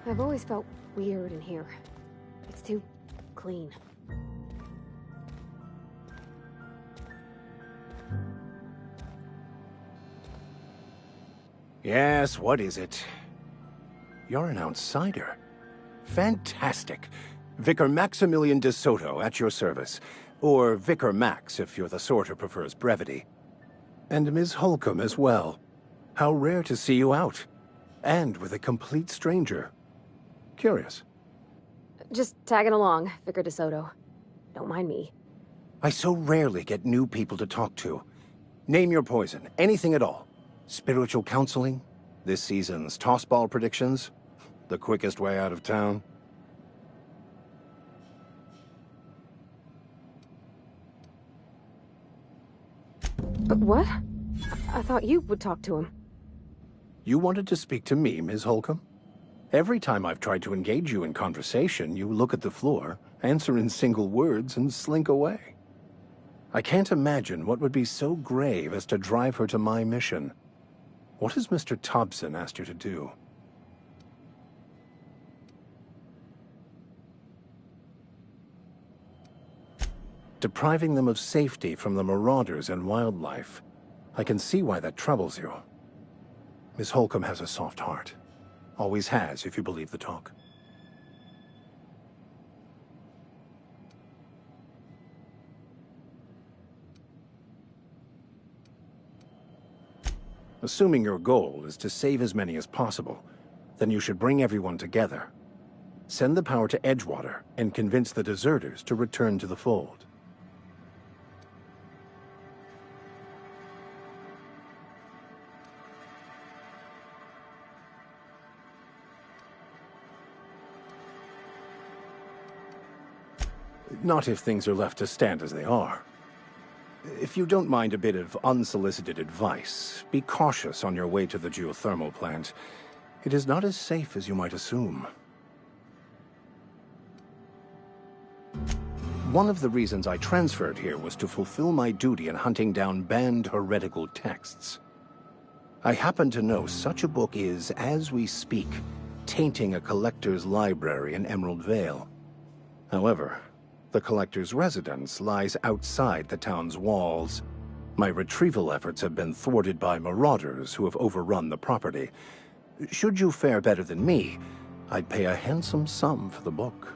I've always felt weird in here. It's too clean. Yes, what is it? You're an outsider. Fantastic. Vicar Maximilian de Soto, at your service. Or Vicar Max, if you're the sort who prefers brevity. And Ms. Holcomb as well. How rare to see you out. And with a complete stranger. Curious. Just tagging along, Vicar DeSoto. Don't mind me. I so rarely get new people to talk to. Name your poison, anything at all. Spiritual counseling? This season's tossball predictions? The quickest way out of town? What? I thought you would talk to him. You wanted to speak to me, Ms. Holcomb? Every time I've tried to engage you in conversation, you look at the floor, answer in single words, and slink away. I can't imagine what would be so grave as to drive her to my mission. What has Mr. Thompson asked you to do? Depriving them of safety from the marauders and wildlife. I can see why that troubles you. Miss Holcomb has a soft heart. Always has, if you believe the talk. Assuming your goal is to save as many as possible, then you should bring everyone together. Send the power to Edgewater and convince the deserters to return to the fold. Not if things are left to stand as they are. If you don't mind a bit of unsolicited advice, be cautious on your way to the geothermal plant. It is not as safe as you might assume. One of the reasons I transferred here was to fulfill my duty in hunting down banned heretical texts. I happen to know such a book is, as we speak, tainting a collector's library in Emerald Vale. However, the collector's residence lies outside the town's walls. My retrieval efforts have been thwarted by marauders who have overrun the property. Should you fare better than me, I'd pay a handsome sum for the book.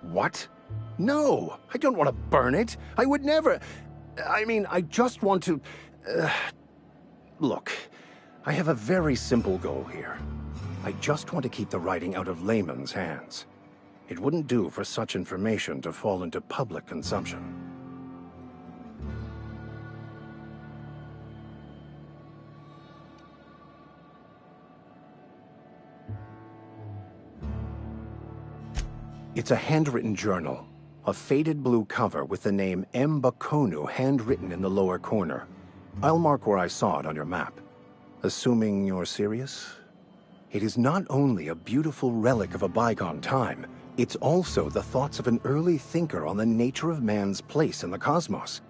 What? No, I don't want to burn it. I would never... I mean, I just want to... Look, I have a very simple goal here. I just want to keep the writing out of layman's hands. It wouldn't do for such information to fall into public consumption. It's a handwritten journal. A faded blue cover with the name M'Bakono handwritten in the lower corner. I'll mark where I saw it on your map. Assuming you're serious? It is not only a beautiful relic of a bygone time, it's also the thoughts of an early thinker on the nature of man's place in the cosmos.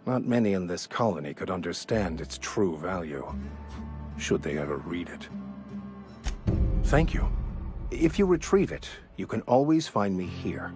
Not many in this colony could understand its true value, should they ever read it. Thank you. If you retrieve it, you can always find me here.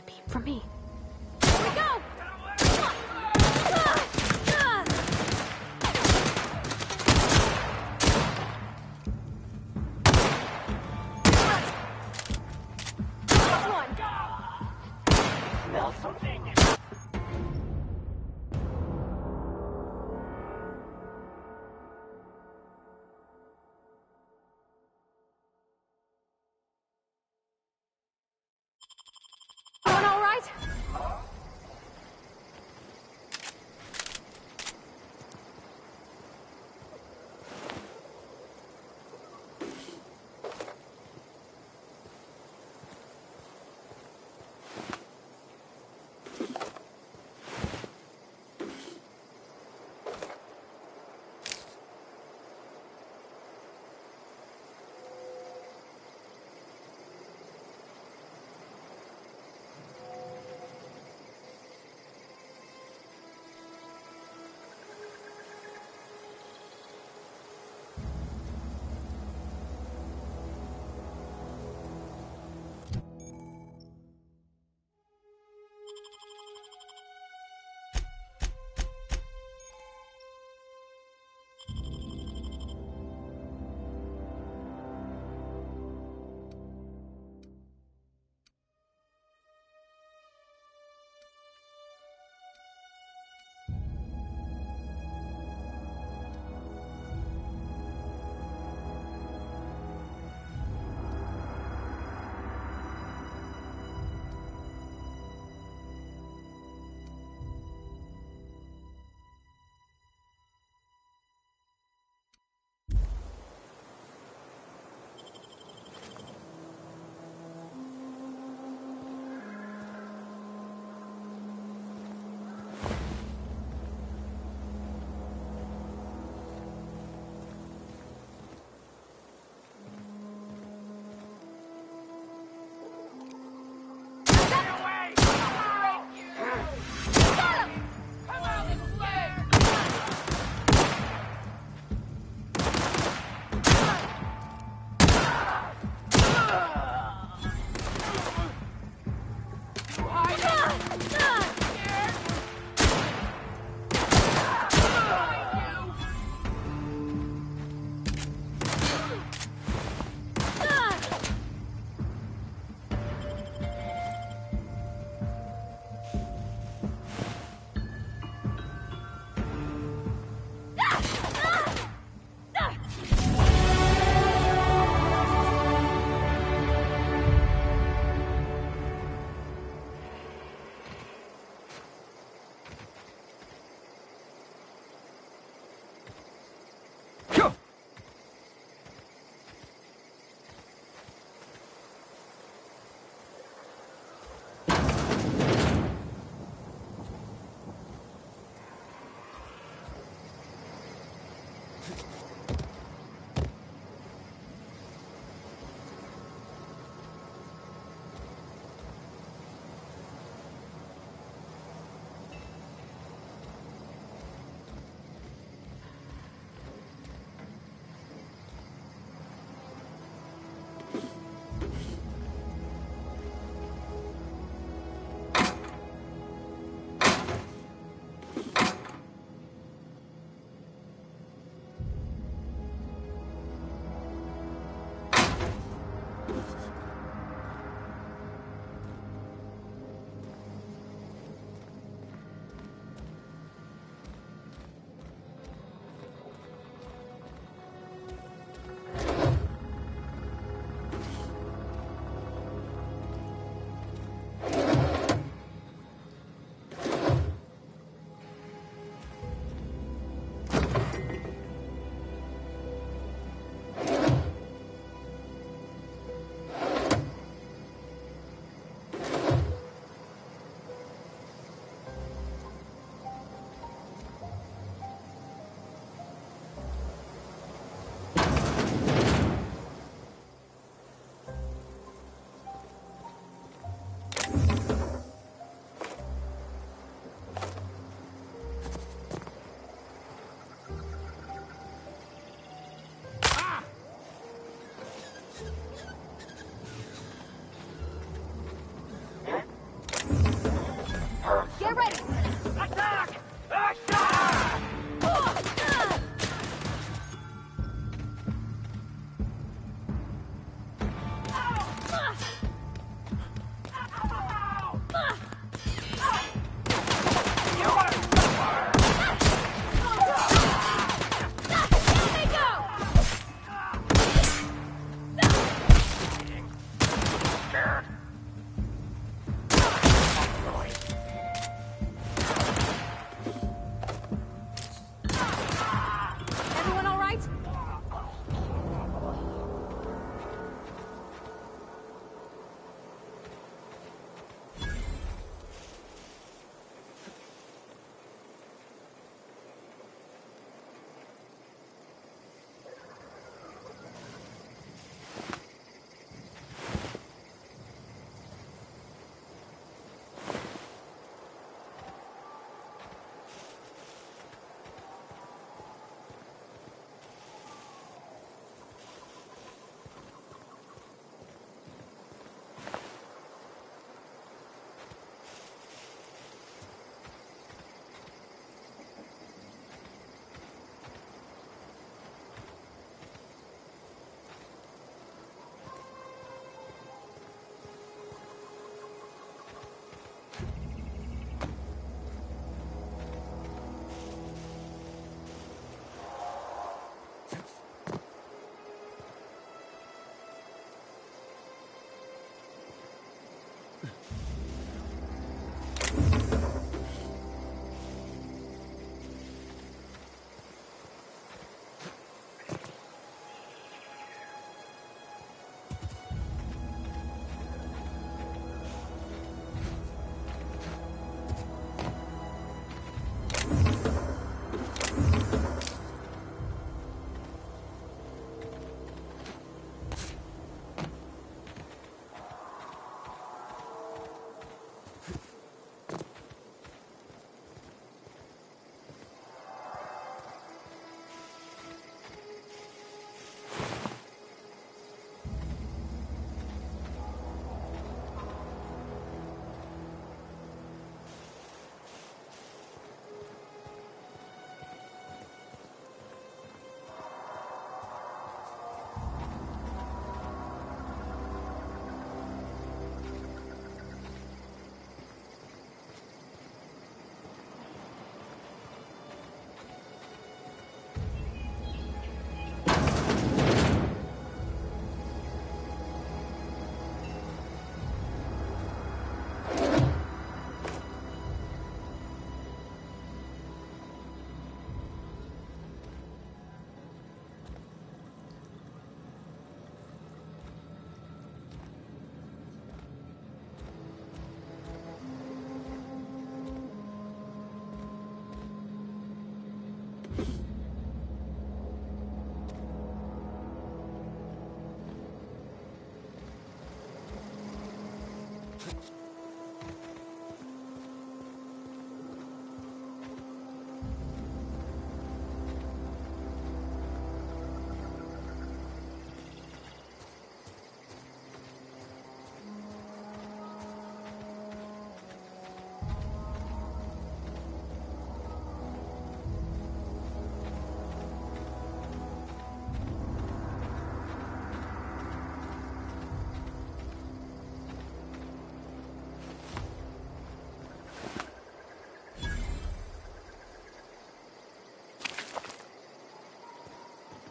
a beam from me. Here we go! Smell something. Doing all right?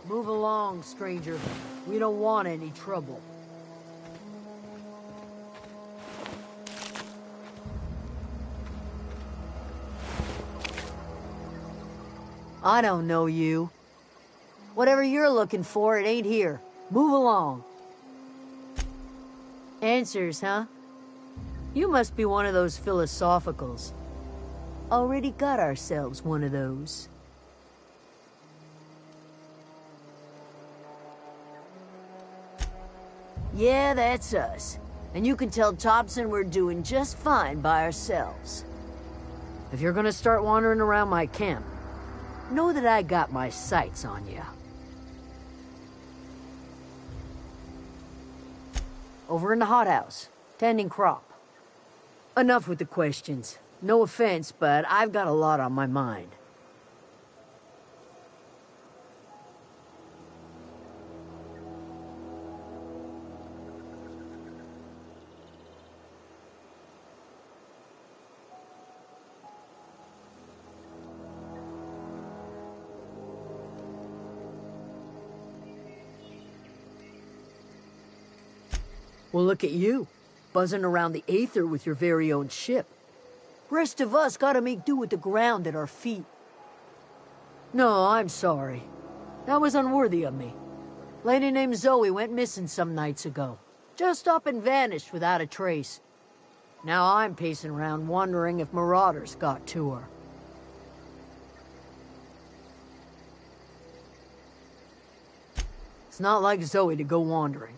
Move along, stranger. We don't want any trouble. I don't know you. Whatever you're looking for, it ain't here. Move along. Answers, huh? You must be one of those philosophicals. Already got ourselves one of those. Yeah, that's us. And you can tell Thompson we're doing just fine by ourselves. If you're gonna start wandering around my camp, know that I got my sights on you. Over in the hothouse, tending crop. Enough with the questions. No offense, but I've got a lot on my mind. Well, look at you, buzzing around the Aether with your very own ship. Rest of us gotta make do with the ground at our feet. No, I'm sorry. That was unworthy of me. Lady named Zoe went missing some nights ago. Just up and vanished without a trace. Now I'm pacing around wondering if marauders got to her. It's not like Zoe to go wandering.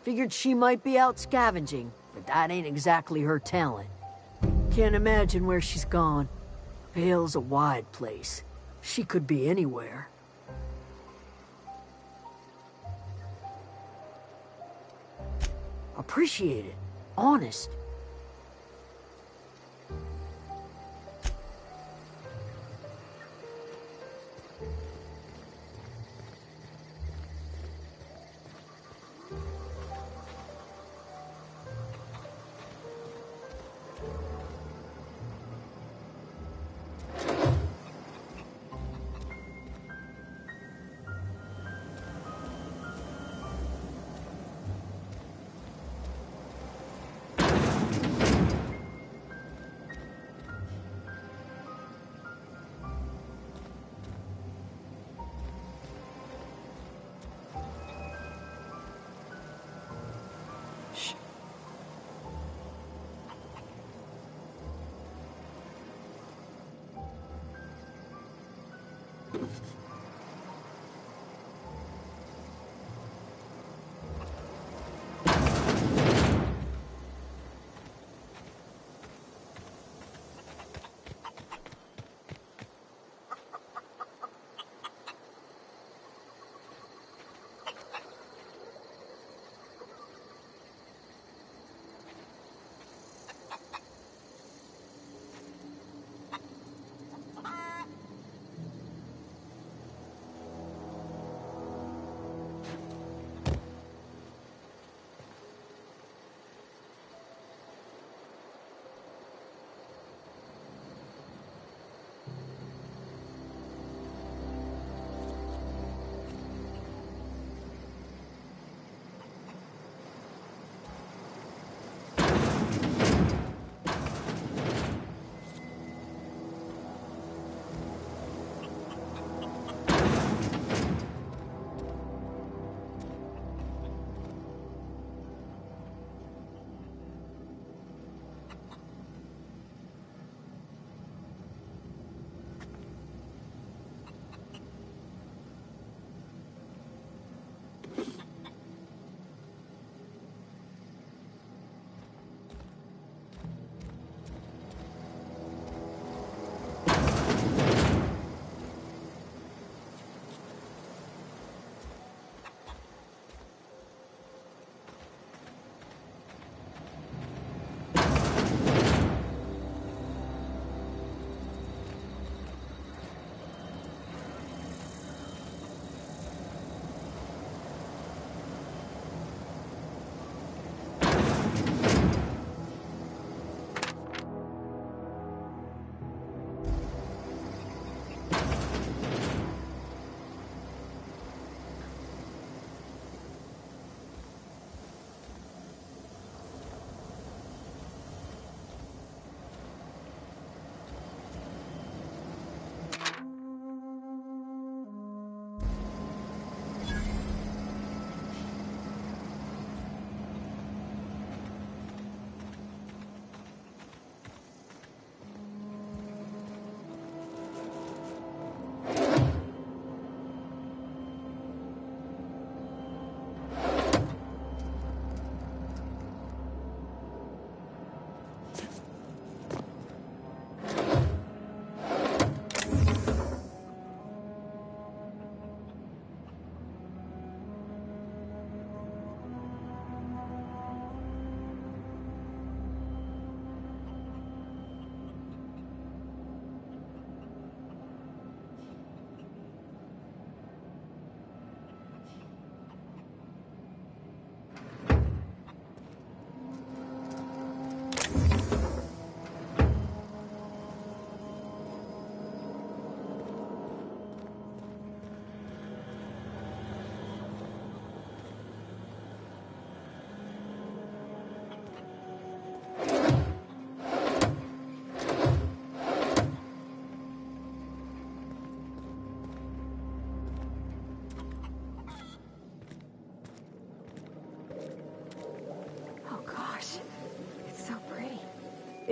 Figured she might be out scavenging, but that ain't exactly her talent. Can't imagine where she's gone. Vale's a wide place. She could be anywhere. Appreciate it. Honest.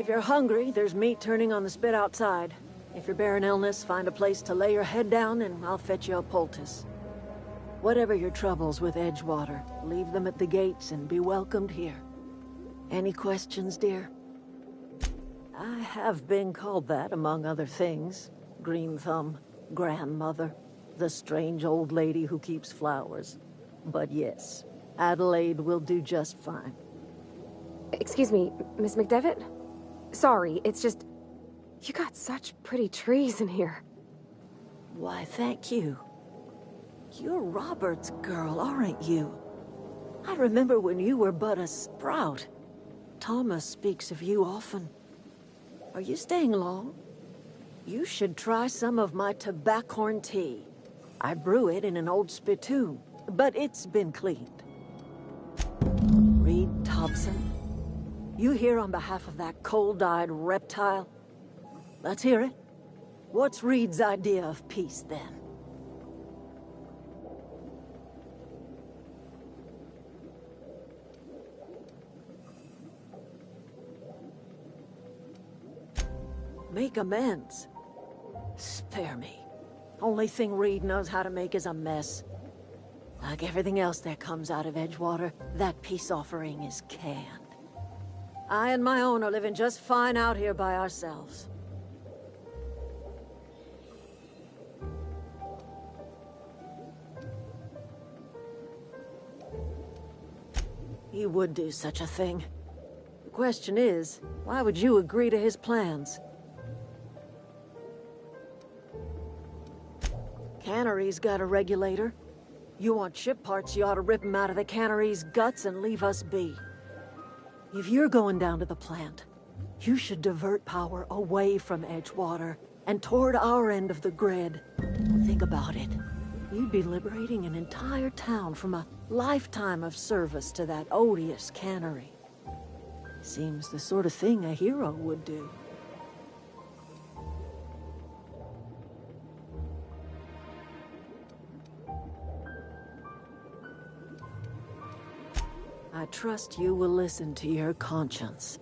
If you're hungry, there's meat turning on the spit outside. If you're bearing illness, find a place to lay your head down and I'll fetch you a poultice. Whatever your troubles with Edgewater, leave them at the gates and be welcomed here. Any questions, dear? I have been called that, among other things. Green Thumb, grandmother, the strange old lady who keeps flowers. But yes, Adelaide will do just fine. Excuse me, Miss McDevitt? Sorry, it's just... You got such pretty trees in here. Why, thank you. You're Robert's girl, aren't you? I remember when you were but a sprout. Thomas speaks of you often. Are you staying long? You should try some of my tobaccorn tea. I brew it in an old spittoon, but it's been cleaned. Reed Thompson, you here on behalf of that cold-eyed reptile? Let's hear it. What's Reed's idea of peace, then? Make amends. Spare me. Only thing Reed knows how to make is a mess. Like everything else that comes out of Edgewater, that peace offering is canned. I and my own are living just fine out here by ourselves. He would do such a thing. The question is, why would you agree to his plans? Cannery's got a regulator. You want ship parts, you ought to rip him out of the cannery's guts and leave us be. If you're going down to the plant, you should divert power away from Edgewater and toward our end of the grid. Think about it. You'd be liberating an entire town from a lifetime of service to that odious cannery. Seems the sort of thing a hero would do. I trust you will listen to your conscience.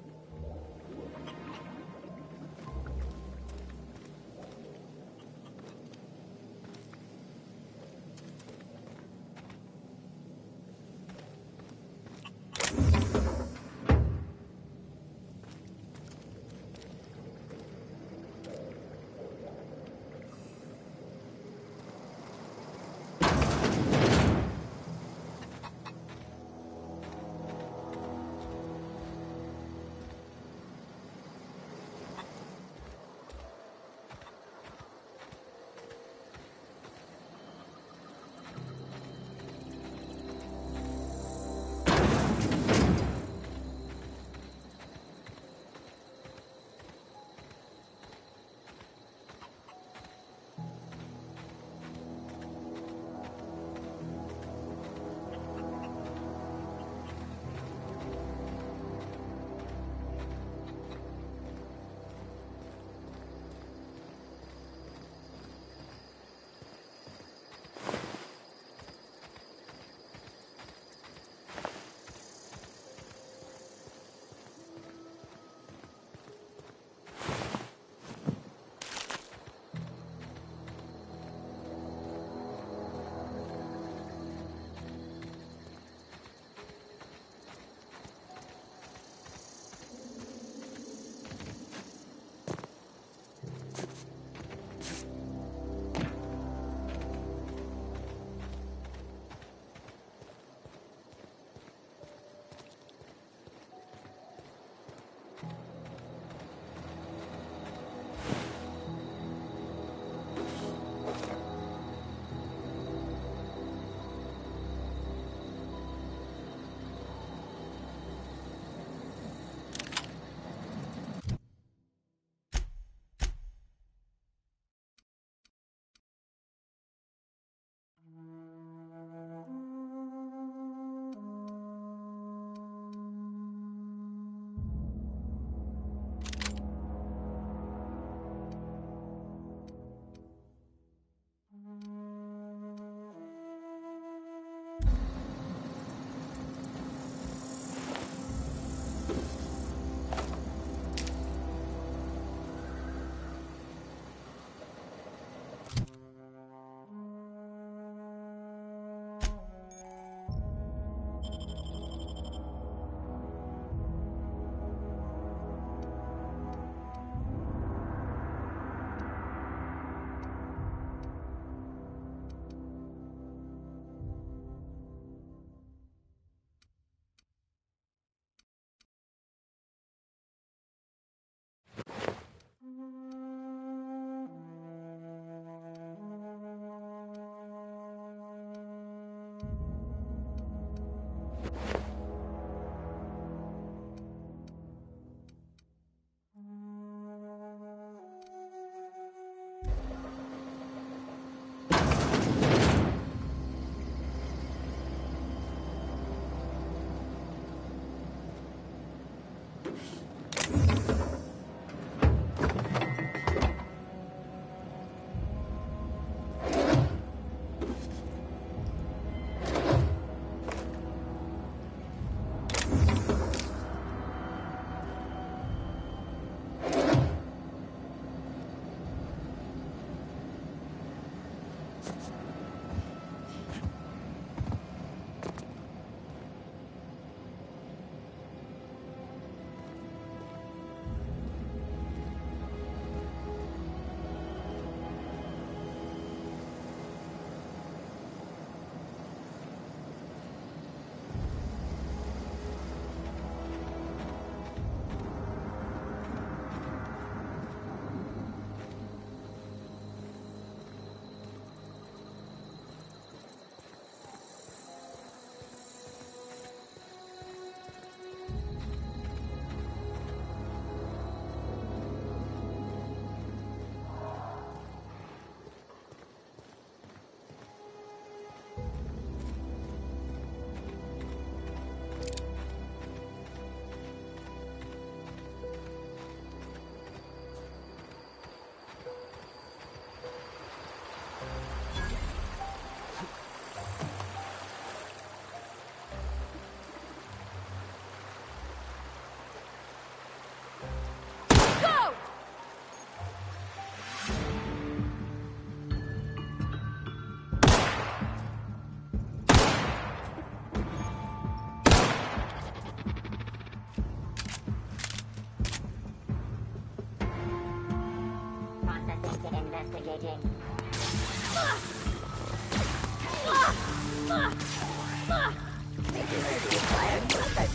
Investigating.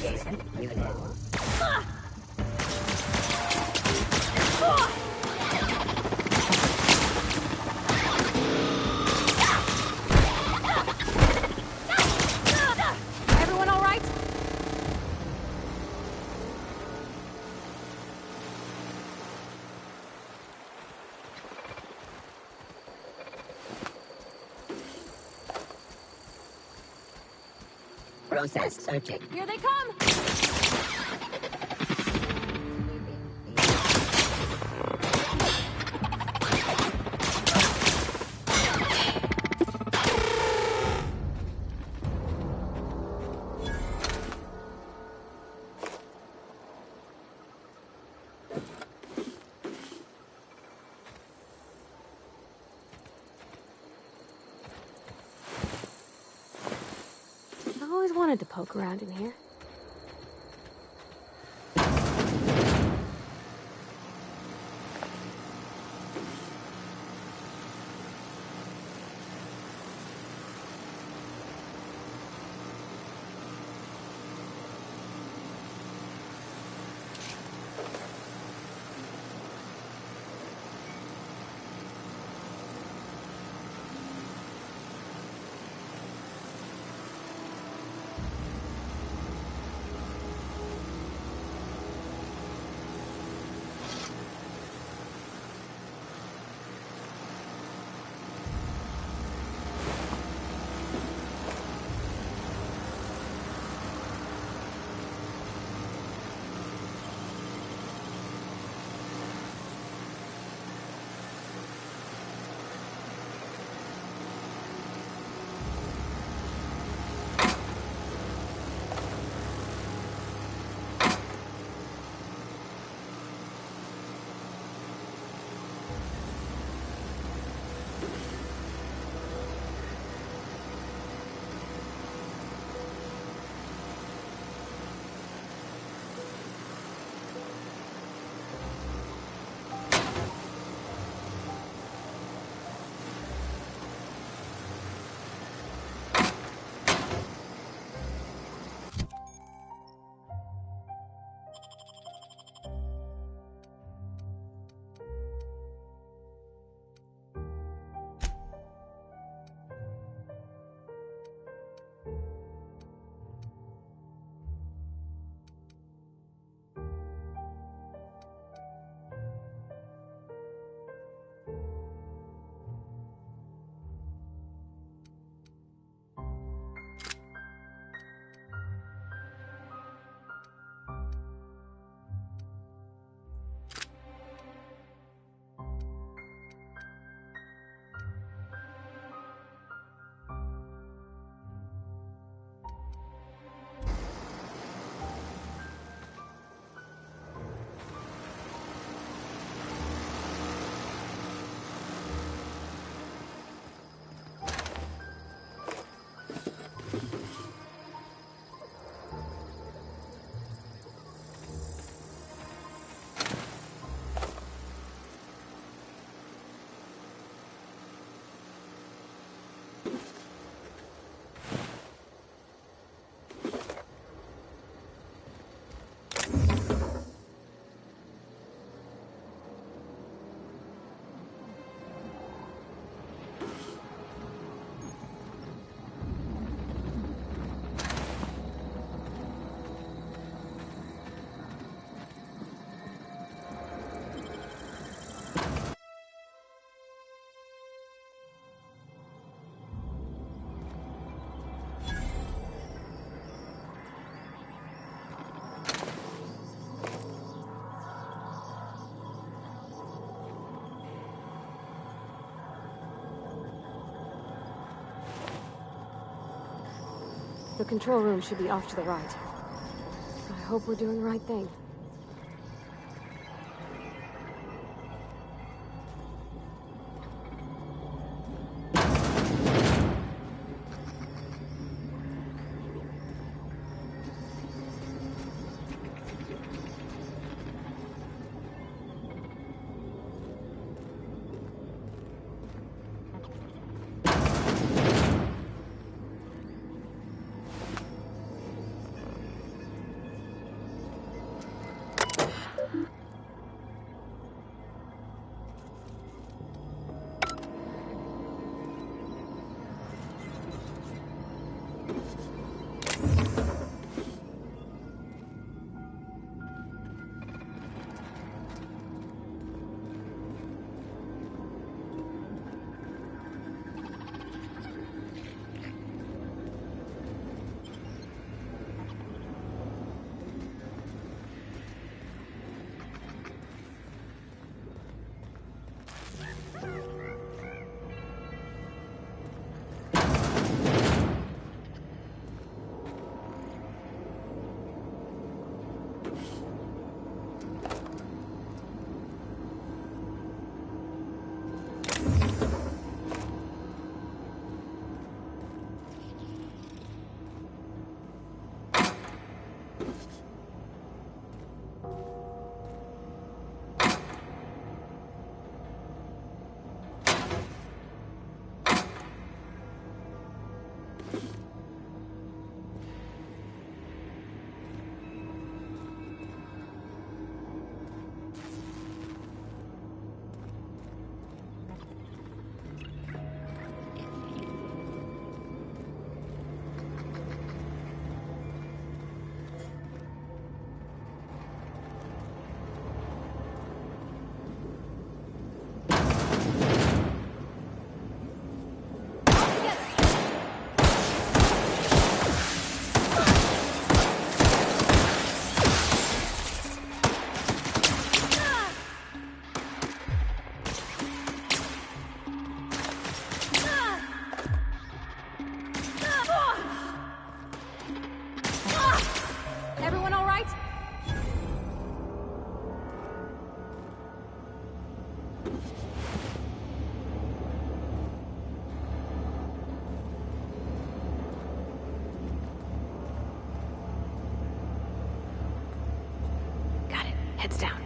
Jason, you Everyone all right? Process searching. Here they come! I always wanted to poke around in here. The control room should be off to the right. I hope we're doing the right thing. Heads down.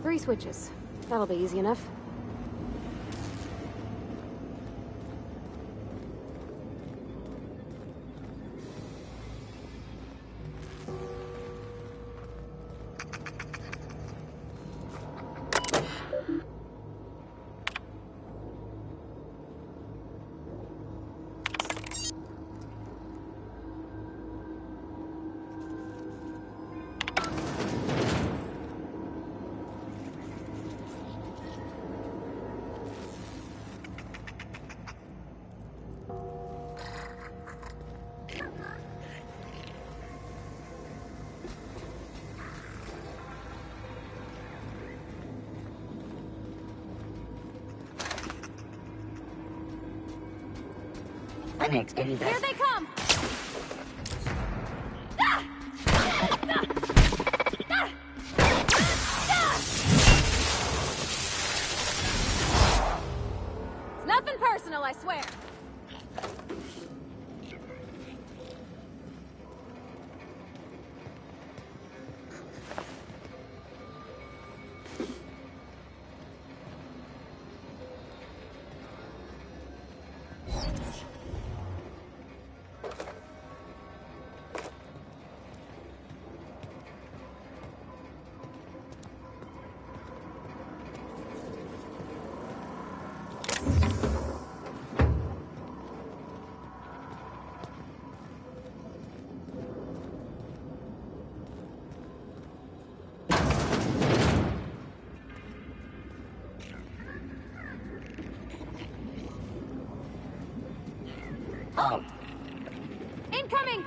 Three switches. That'll be easy enough. the next investigation. Here they come! It's nothing personal, I swear. Oh. Incoming!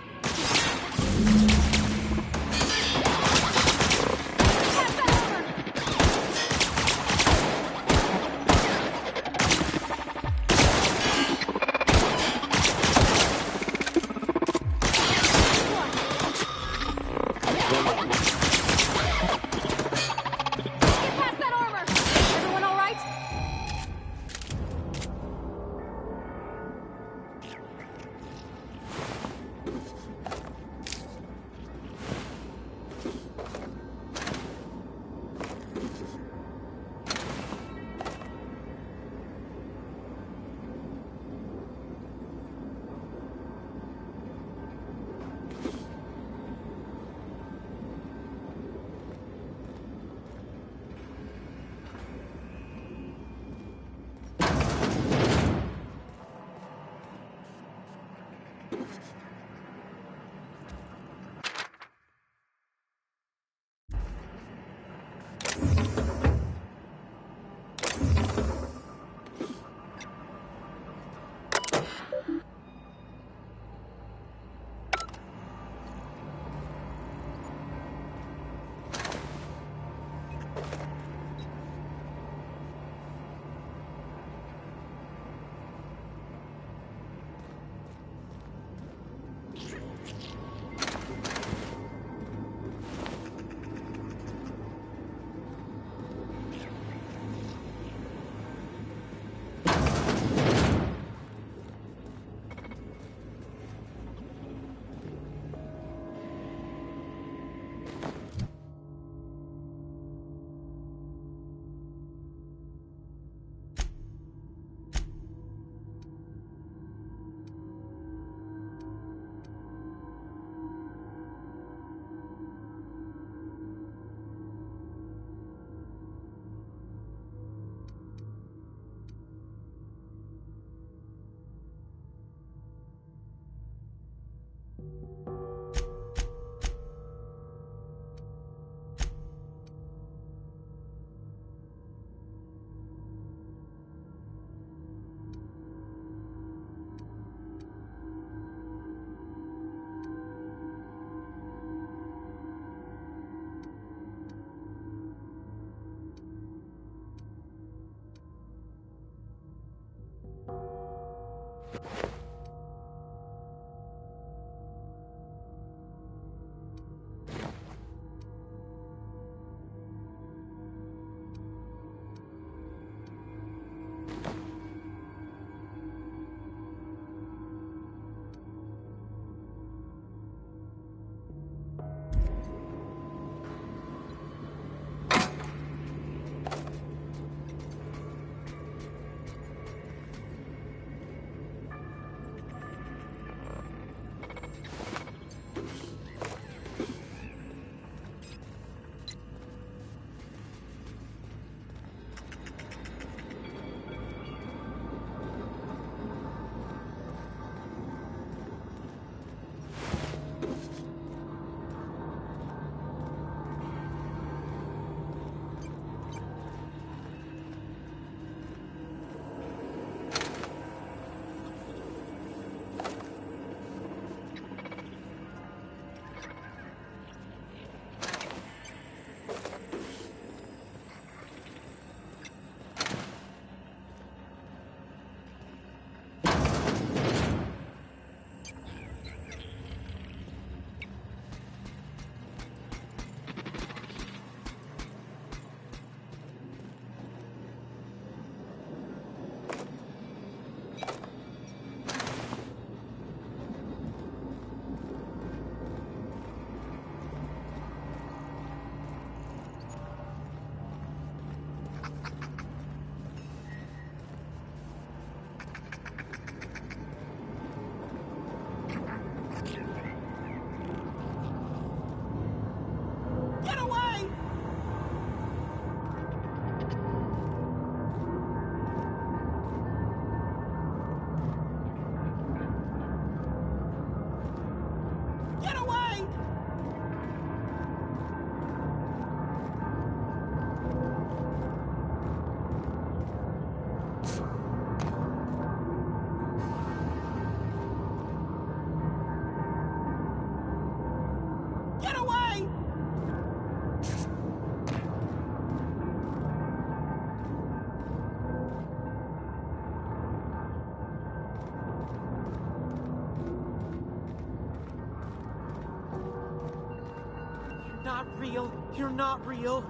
real. You're not real.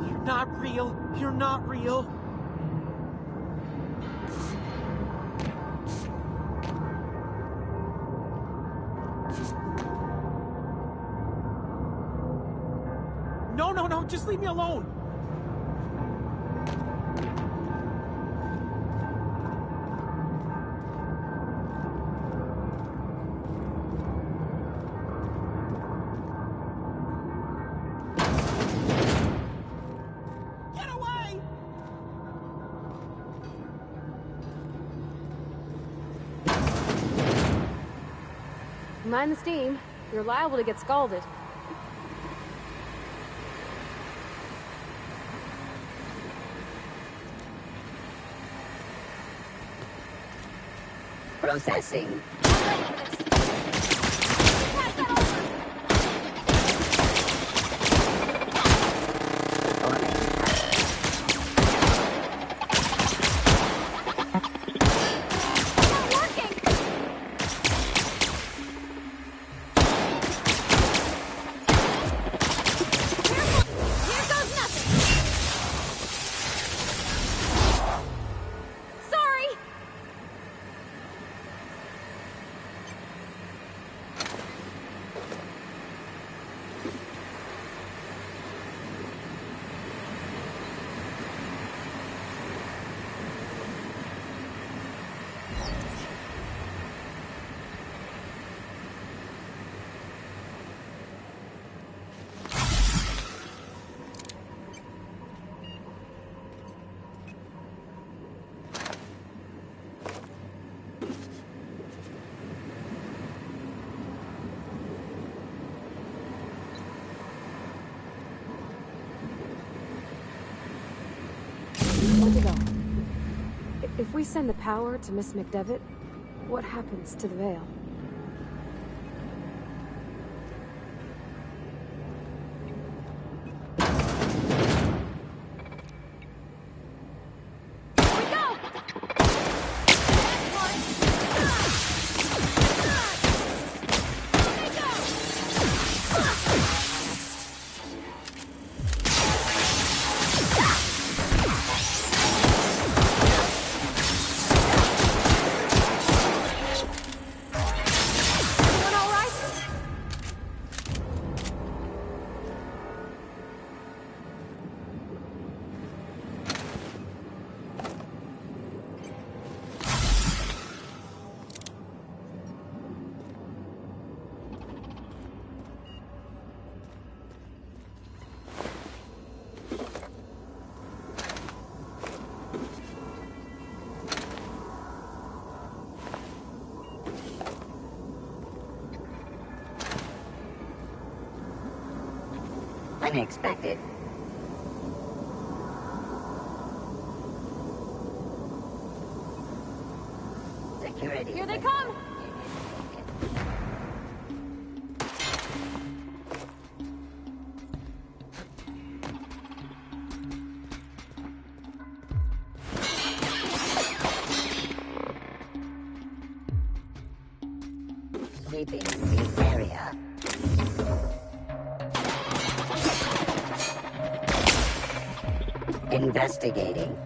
You're not real. You're not real. No, just leave me alone. Get away! Mind the steam. You're liable to get scalded. Processing. Where to go? If we send the power to Miss McDevitt, what happens to the Veil? Unexpected. Security. Here they come! Sleeping in this area. Investigating.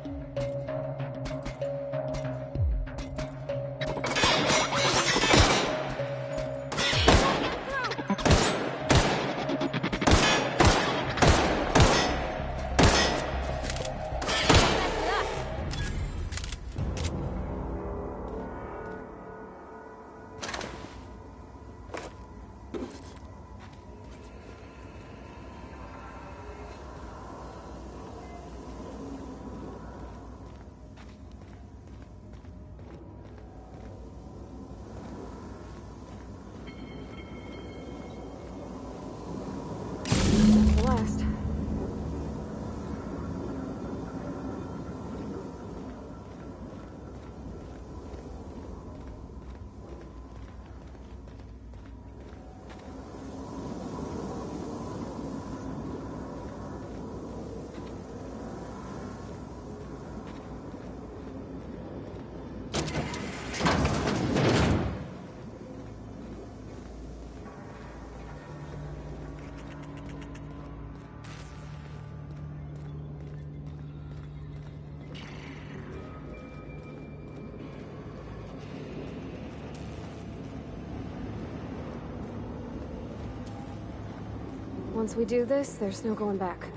Once we do this, there's no going back.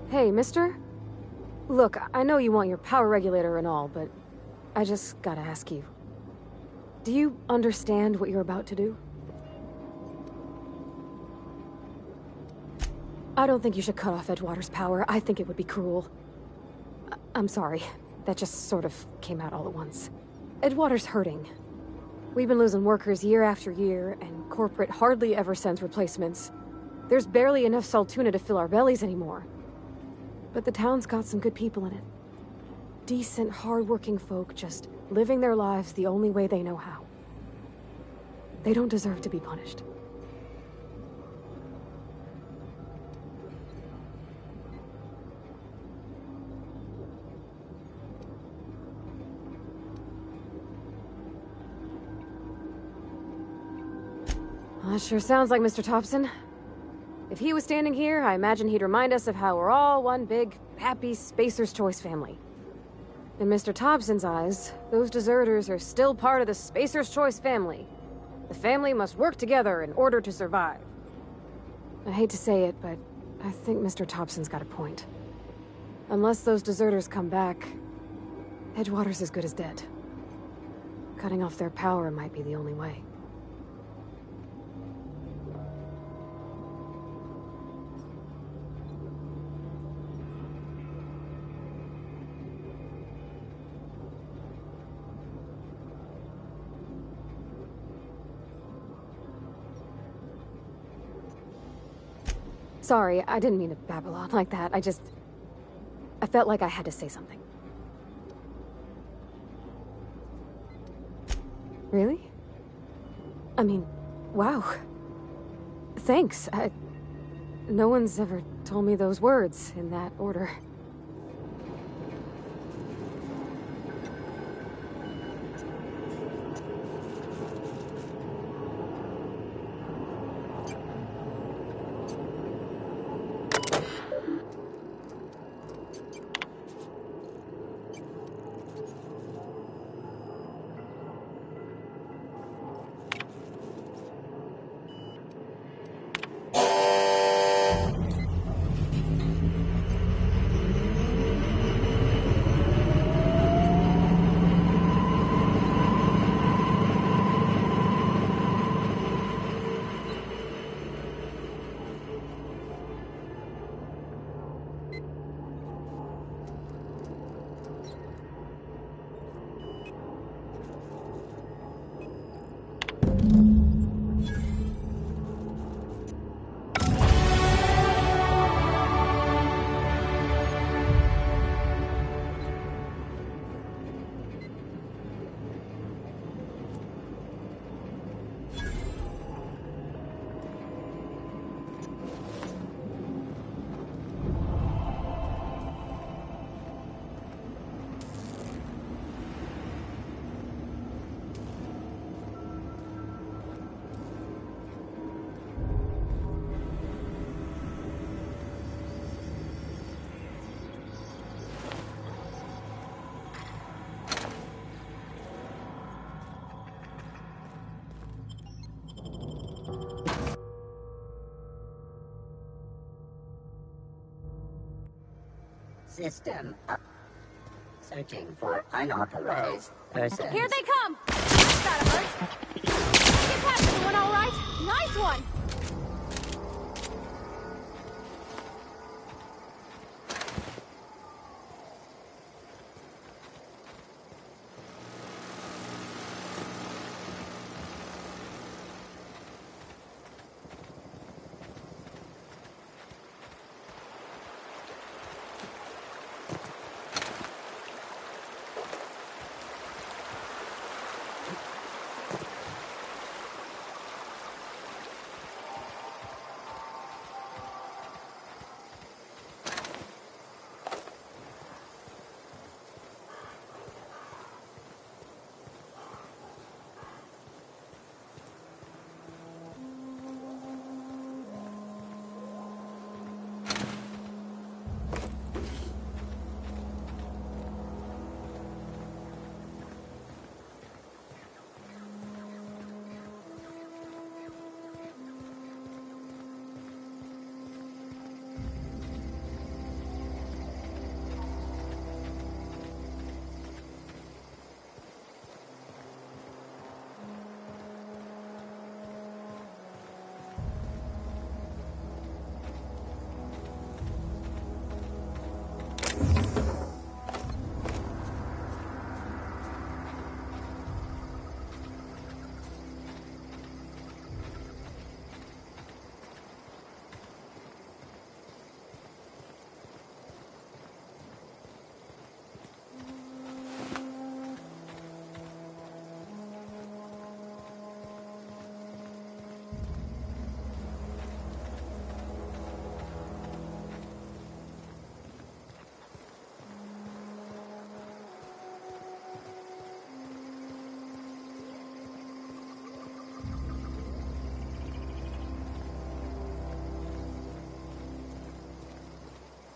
Hey, mister? Look, I know you want your power regulator and all, but I just gotta ask you. Do you understand what you're about to do? I don't think you should cut off Edgewater's power. I think it would be cruel. I'm sorry. That just sort of came out all at once. Edgewater's hurting. We've been losing workers year after year, and corporate hardly ever sends replacements. There's barely enough Saltuna to fill our bellies anymore. But the town's got some good people in it. Decent, hard-working folk just living their lives the only way they know how. They don't deserve to be punished. That sure sounds like Mr. Thompson. If he was standing here, I imagine he'd remind us of how we're all one big, happy Spacer's Choice family. In Mr. Thompson's eyes, those deserters are still part of the Spacer's Choice family. The family must work together in order to survive. I hate to say it, but I think Mr. Thompson's got a point. Unless those deserters come back, Edgewater's as good as dead. Cutting off their power might be the only way. Sorry, I didn't mean to babble on like that. I felt like I had to say something. Really? I mean, wow. Thanks. No one's ever told me those words in that order. System up. Searching for unauthorized person. Here they come! That hurts. Get past everyone, all right? Nice one!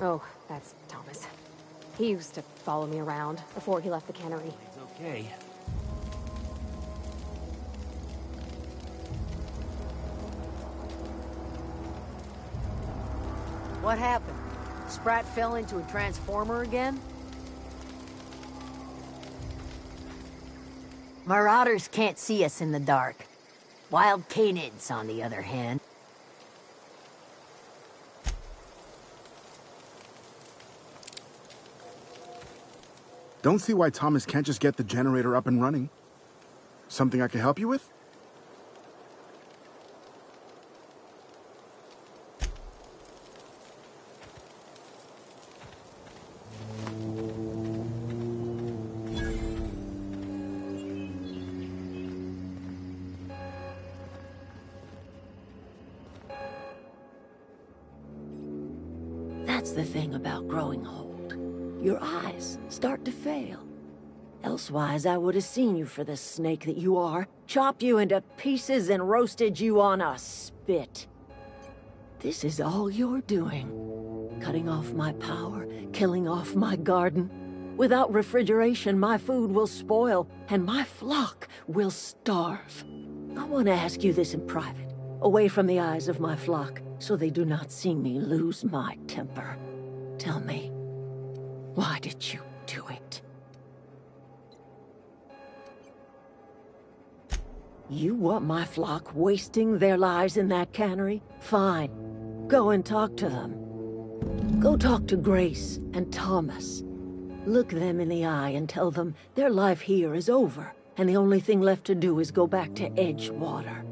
Oh, that's Thomas. He used to follow me around before he left the cannery. It's okay. What happened? Sprat fell into a transformer again? Marauders can't see us in the dark. Wild canids, on the other hand. Don't see why Thomas can't just get the generator up and running. Something I can help you with? That's the thing about growing old. Your eyes start to fail. Elsewise, I would have seen you for the snake that you are, chopped you into pieces and roasted you on a spit. This is all you're doing. Cutting off my power, killing off my garden. Without refrigeration, my food will spoil, and my flock will starve. I want to ask you this in private, away from the eyes of my flock, so they do not see me lose my temper. Tell me, why did you do it? You want my flock wasting their lives in that cannery? Fine. Go and talk to them. Go talk to Grace and Thomas. Look them in the eye and tell them their life here is over, and the only thing left to do is go back to Edgewater.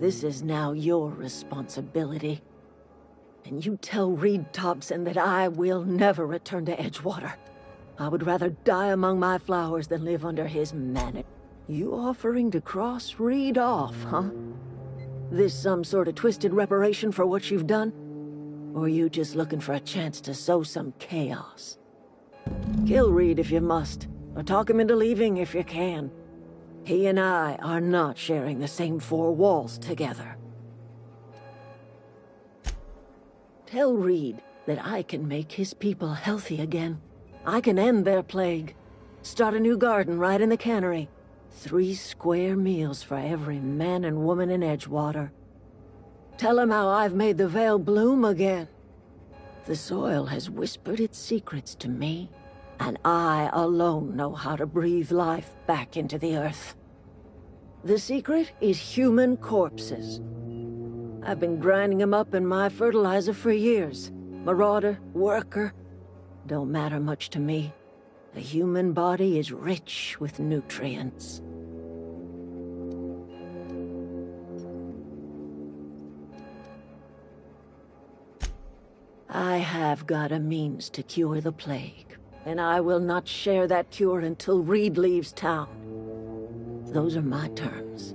This is now your responsibility. And you tell Reed Thompson that I will never return to Edgewater. I would rather die among my flowers than live under his management. You offering to cross Reed off, huh? This some sort of twisted reparation for what you've done? Or you just looking for a chance to sow some chaos? Kill Reed if you must, or talk him into leaving if you can. He and I are not sharing the same four walls together. Tell Reed that I can make his people healthy again. I can end their plague. Start a new garden right in the cannery. 3 square meals for every man and woman in Edgewater. Tell him how I've made the Vale bloom again. The soil has whispered its secrets to me, and I alone know how to breathe life back into the earth. The secret is human corpses. I've been grinding them up in my fertilizer for years. Marauder, worker, don't matter much to me. The human body is rich with nutrients. I have got a means to cure the plague, and I will not share that cure until Reed leaves town. Those are my terms.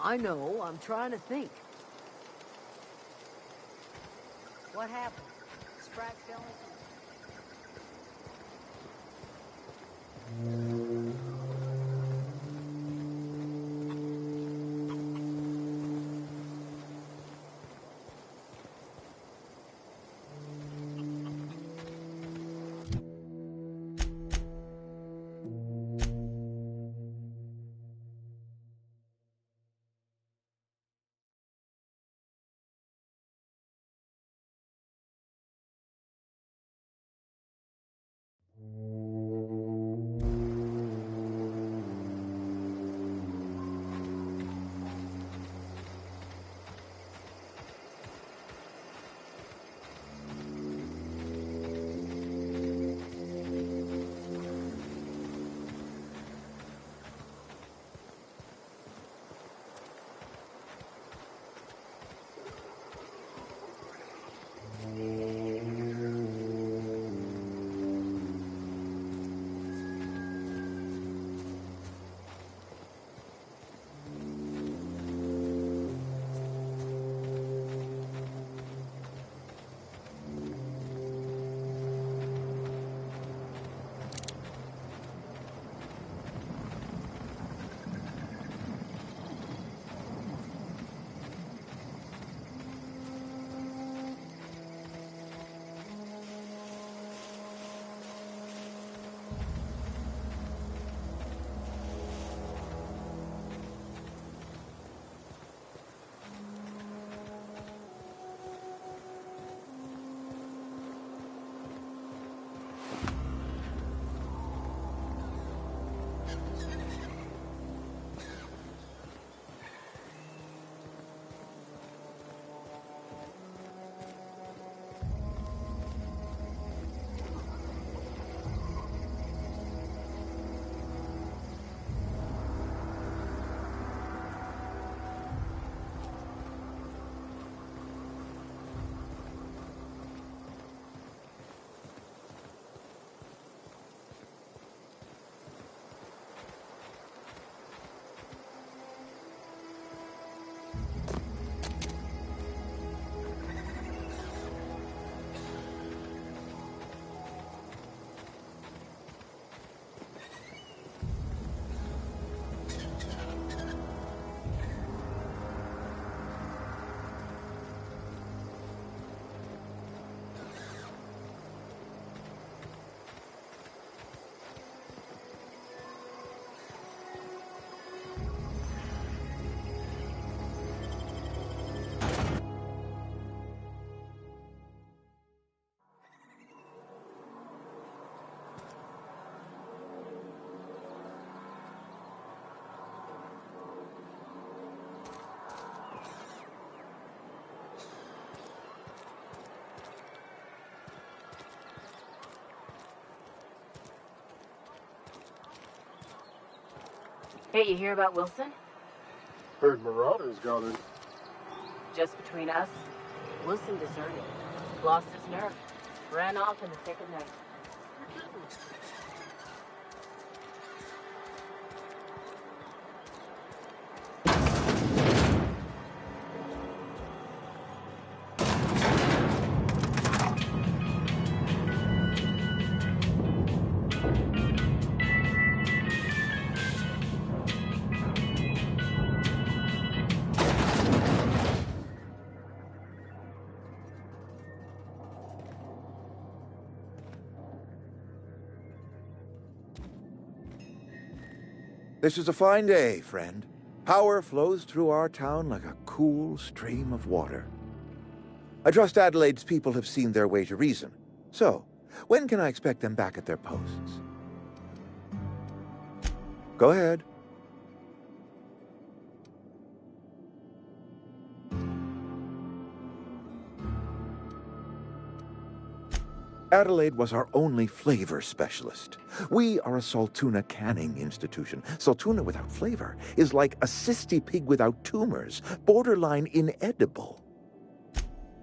I know, I'm trying to think. What happened? Sprat fell into... Hey, you hear about Wilson? Heard Marauders got in. Just between us, Wilson deserted. Lost his nerve. Ran off in the thick of night. This is a fine day, friend. Power flows through our town like a cool stream of water. I trust Adelaide's people have seen their way to reason. So, when can I expect them back at their posts? Go ahead. Adelaide was our only flavor specialist. We are a Saltuna canning institution. Saltuna without flavor is like a cysty pig without tumors, borderline inedible.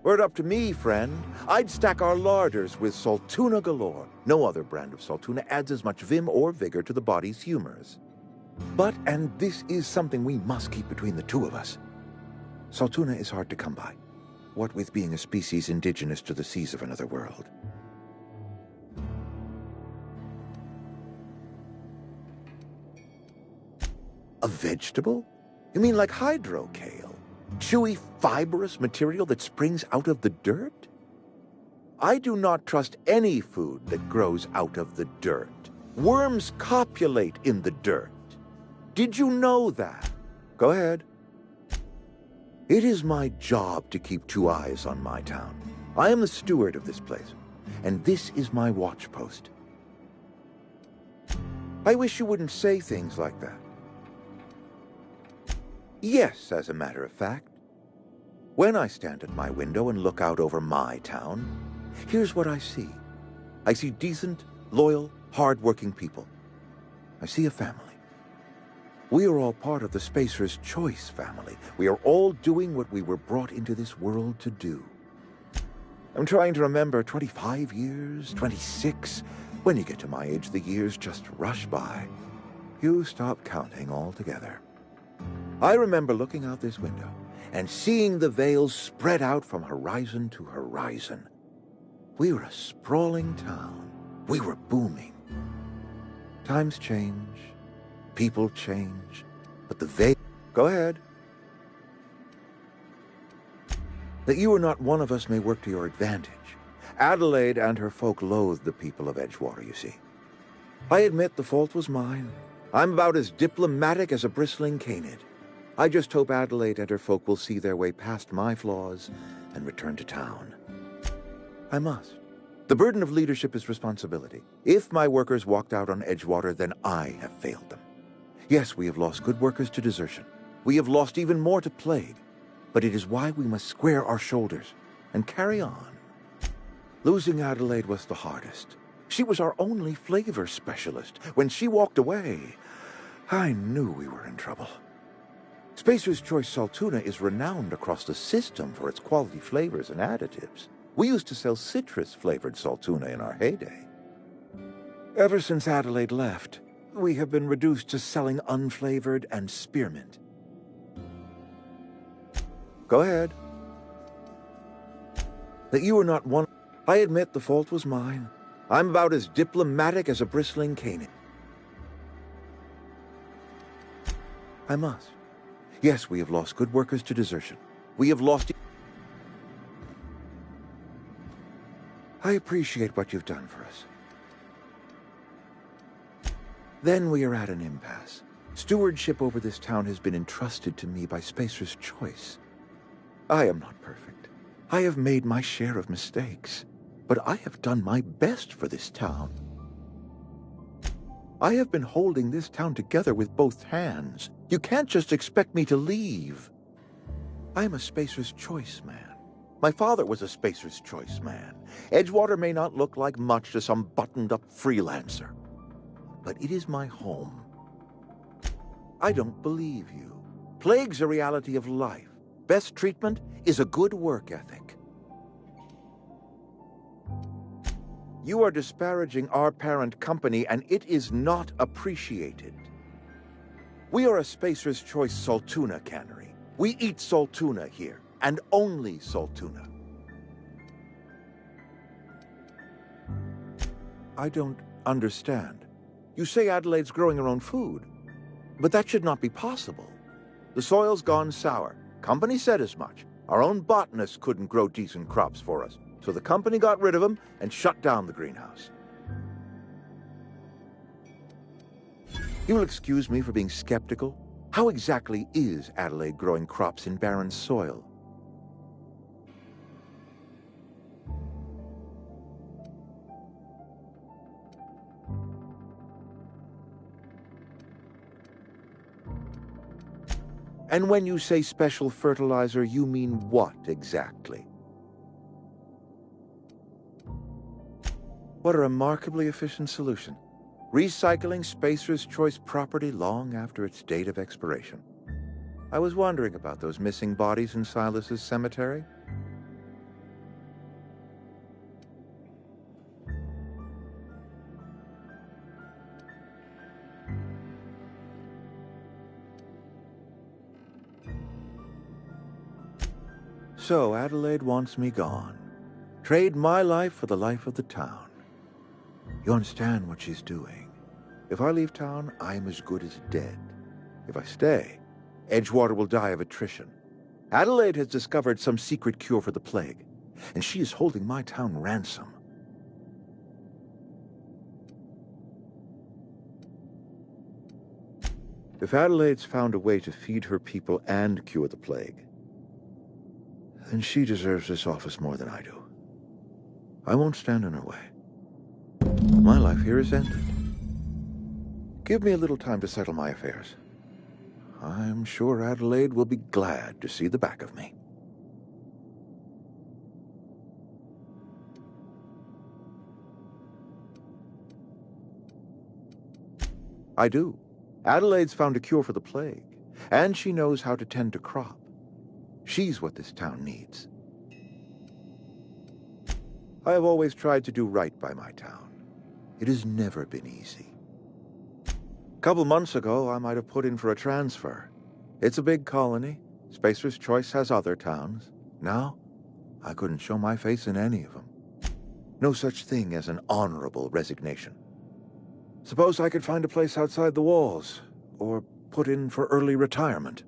Were it up to me, friend, I'd stack our larders with Saltuna galore. No other brand of Saltuna adds as much vim or vigor to the body's humors. But, and this is something we must keep between the two of us, Saltuna is hard to come by, what with being a species indigenous to the seas of another world. A vegetable? You mean like hydrocale? Chewy, fibrous material that springs out of the dirt? I do not trust any food that grows out of the dirt. Worms copulate in the dirt. Did you know that? Go ahead. It is my job to keep two eyes on my town. I am the steward of this place, and this is my watch post. I wish you wouldn't say things like that. Yes, as a matter of fact. When I stand at my window and look out over my town, here's what I see. I see decent, loyal, hard-working people. I see a family. We are all part of the Spacer's Choice family. We are all doing what we were brought into this world to do. I'm trying to remember 25 years, 26. When you get to my age, the years just rush by. You stop counting altogether. I remember looking out this window and seeing the veils spread out from horizon to horizon. We were a sprawling town. We were booming. Times change. People change. But the veil... Go ahead. That you are not one of us may work to your advantage. Adelaide and her folk loathe the people of Edgewater, you see. I admit the fault was mine. I'm about as diplomatic as a bristling canid. I just hope Adelaide and her folk will see their way past my flaws and return to town. I must. The burden of leadership is responsibility. If my workers walked out on Edgewater, then I have failed them. Yes, we have lost good workers to desertion. We have lost even more to plague. But it is why we must square our shoulders and carry on. Losing Adelaide was the hardest. She was our only flavor specialist. When she walked away, I knew we were in trouble. Spacer's Choice Saltuna is renowned across the system for its quality flavors and additives. We used to sell citrus-flavored Saltuna in our heyday. Ever since Adelaide left, we have been reduced to selling unflavored and spearmint. Go ahead. That you are not one... I admit the fault was mine. I'm about as diplomatic as a bristling canid. I must. Yes, we have lost good workers to desertion. We have lost... I appreciate what you've done for us. Then we are at an impasse. Stewardship over this town has been entrusted to me by Spacer's Choice. I am not perfect. I have made my share of mistakes. But I have done my best for this town. I have been holding this town together with both hands. You can't just expect me to leave. I'm a Spacer's Choice man. My father was a Spacer's Choice man. Edgewater may not look like much to some buttoned-up freelancer, but it is my home. I don't believe you. Plague's a reality of life. Best treatment is a good work ethic. You are disparaging our parent company, and it is not appreciated. We are a Spacer's Choice Saltuna cannery. We eat Saltuna here, and only Saltuna. I don't understand. You say Adelaide's growing her own food, but that should not be possible. The soil's gone sour. Company said as much. Our own botanists couldn't grow decent crops for us, so the company got rid of them and shut down the greenhouse. You'll excuse me for being skeptical. How exactly is Adelaide growing crops in barren soil? And when you say special fertilizer, you mean what exactly? What a remarkably efficient solution. Recycling Spacer's Choice property long after its date of expiration. I was wondering about those missing bodies in Silas's cemetery. So Adelaide wants me gone. Trade my life for the life of the town. You understand what she's doing. If I leave town, I'm as good as dead. If I stay, Edgewater will die of attrition. Adelaide has discovered some secret cure for the plague, and she is holding my town ransom. If Adelaide's found a way to feed her people and cure the plague, then she deserves this office more than I do. I won't stand in her way. My life here is ended. Give me a little time to settle my affairs. I'm sure Adelaide will be glad to see the back of me. I do. Adelaide's found a cure for the plague, and she knows how to tend a crop. She's what this town needs. I have always tried to do right by my town. It has never been easy. A couple months ago, I might have put in for a transfer. It's a big colony. Spacer's Choice has other towns. Now, I couldn't show my face in any of them. No such thing as an honorable resignation. Suppose I could find a place outside the walls, or put in for early retirement.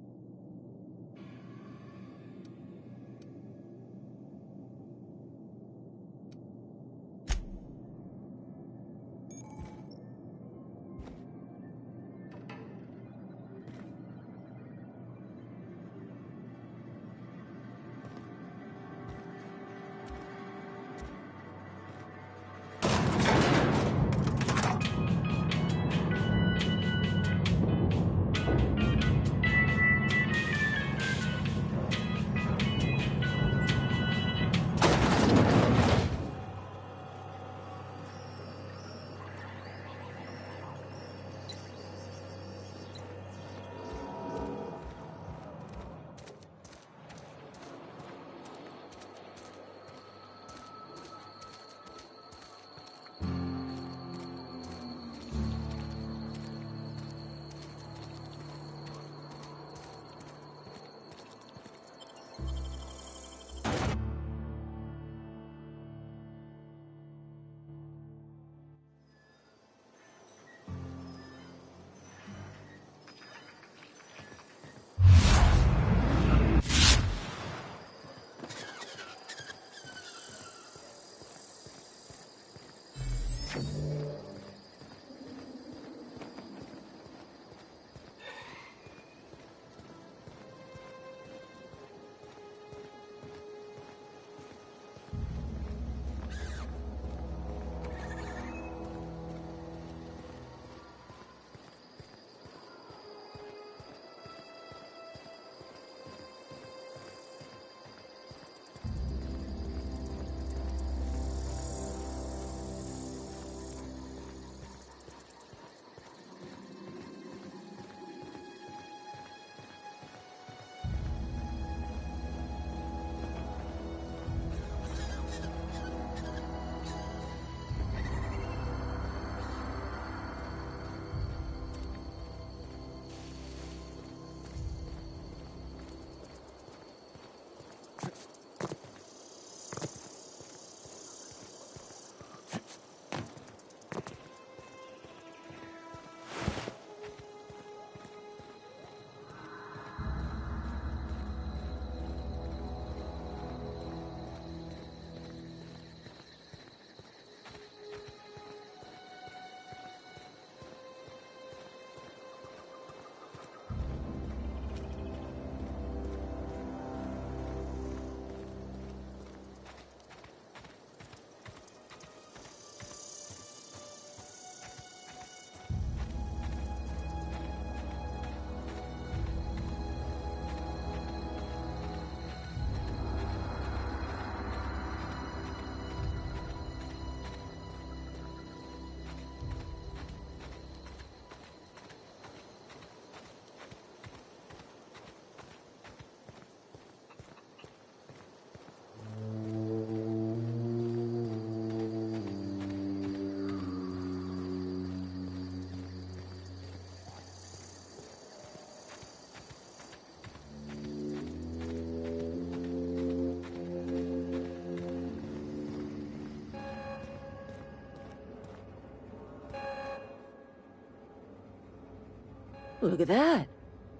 Look at that.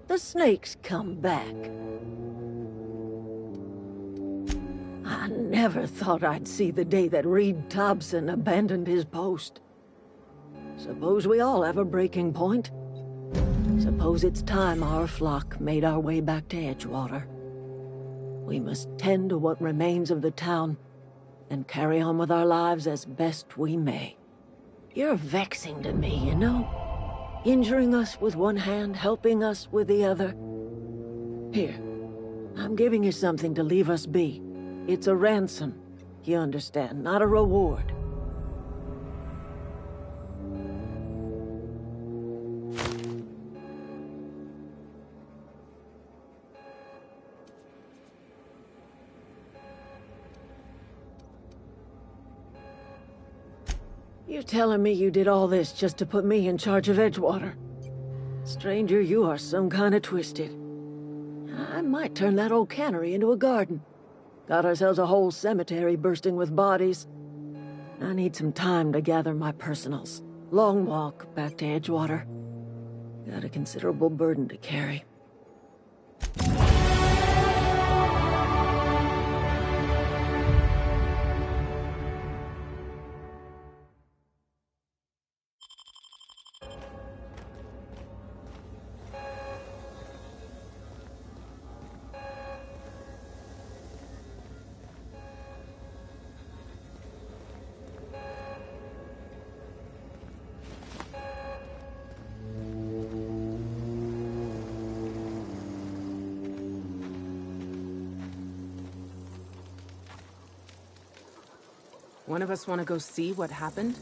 The snake's come back. I never thought I'd see the day that Reed Thompson abandoned his post. Suppose we all have a breaking point. Suppose it's time our flock made our way back to Edgewater. We must tend to what remains of the town and carry on with our lives as best we may. You're vexing to me, you know? Injuring us with one hand, helping us with the other. Here, I'm giving you something to leave us be. It's a ransom, you understand, not a reward. You telling me you did all this just to put me in charge of Edgewater? Stranger, you are some kind of twisted. I might turn that old cannery into a garden. Got ourselves a whole cemetery bursting with bodies. I need some time to gather my personals. Long walk back to Edgewater. Got a considerable burden to carry. One of us want to go see what happened?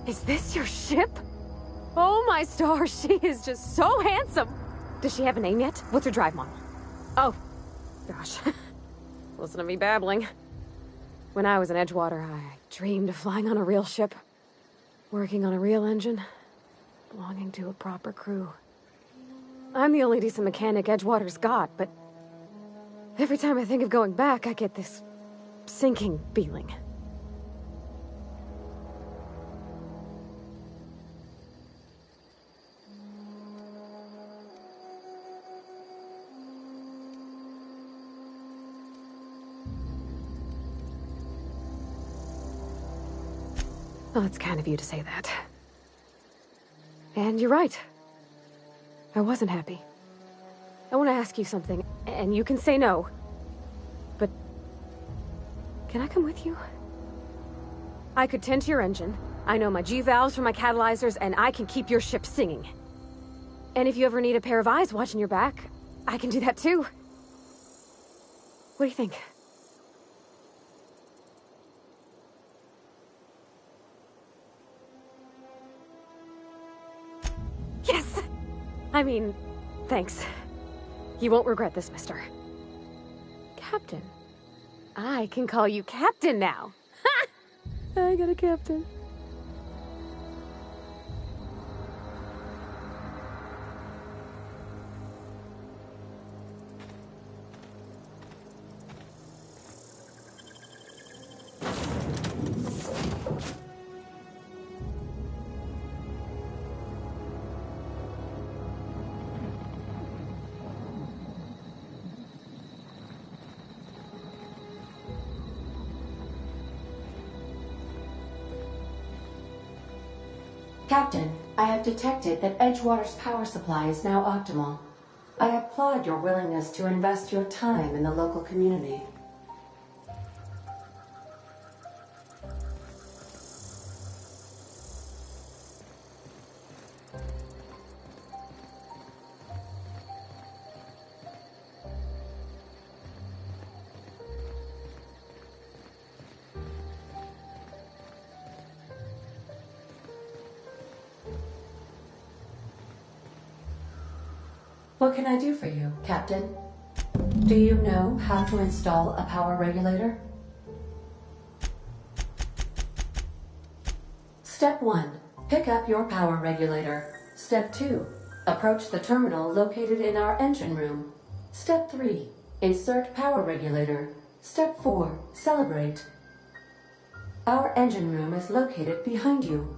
Is this your ship? Oh my stars, she is just so handsome! Does she have a name yet? What's her drive model? Oh, gosh. Listen to me babbling. When I was in Edgewater, I dreamed of flying on a real ship. Working on a real engine. Belonging to a proper crew. I'm the only decent mechanic Edgewater's got, but every time I think of going back, I get this sinking feeling. Well, it's kind of you to say that. And you're right. I wasn't happy. I want to ask you something, and you can say no. But can I come with you? I could tend to your engine. I know my G-valves for my catalyzers, and I can keep your ship singing. And if you ever need a pair of eyes watching your back, I can do that too. What do you think? Yes! I mean, thanks. You won't regret this, mister. Captain. I can call you Captain now. Ha! I got a captain. Captain, I have detected that Edgewater's power supply is now optimal. I applaud your willingness to invest your time in the local community. What can I do for you, Captain? Do you know how to install a power regulator? Step 1. Pick up your power regulator. Step 2. Approach the terminal located in our engine room. Step 3. Insert power regulator. Step 4. Celebrate. Our engine room is located behind you.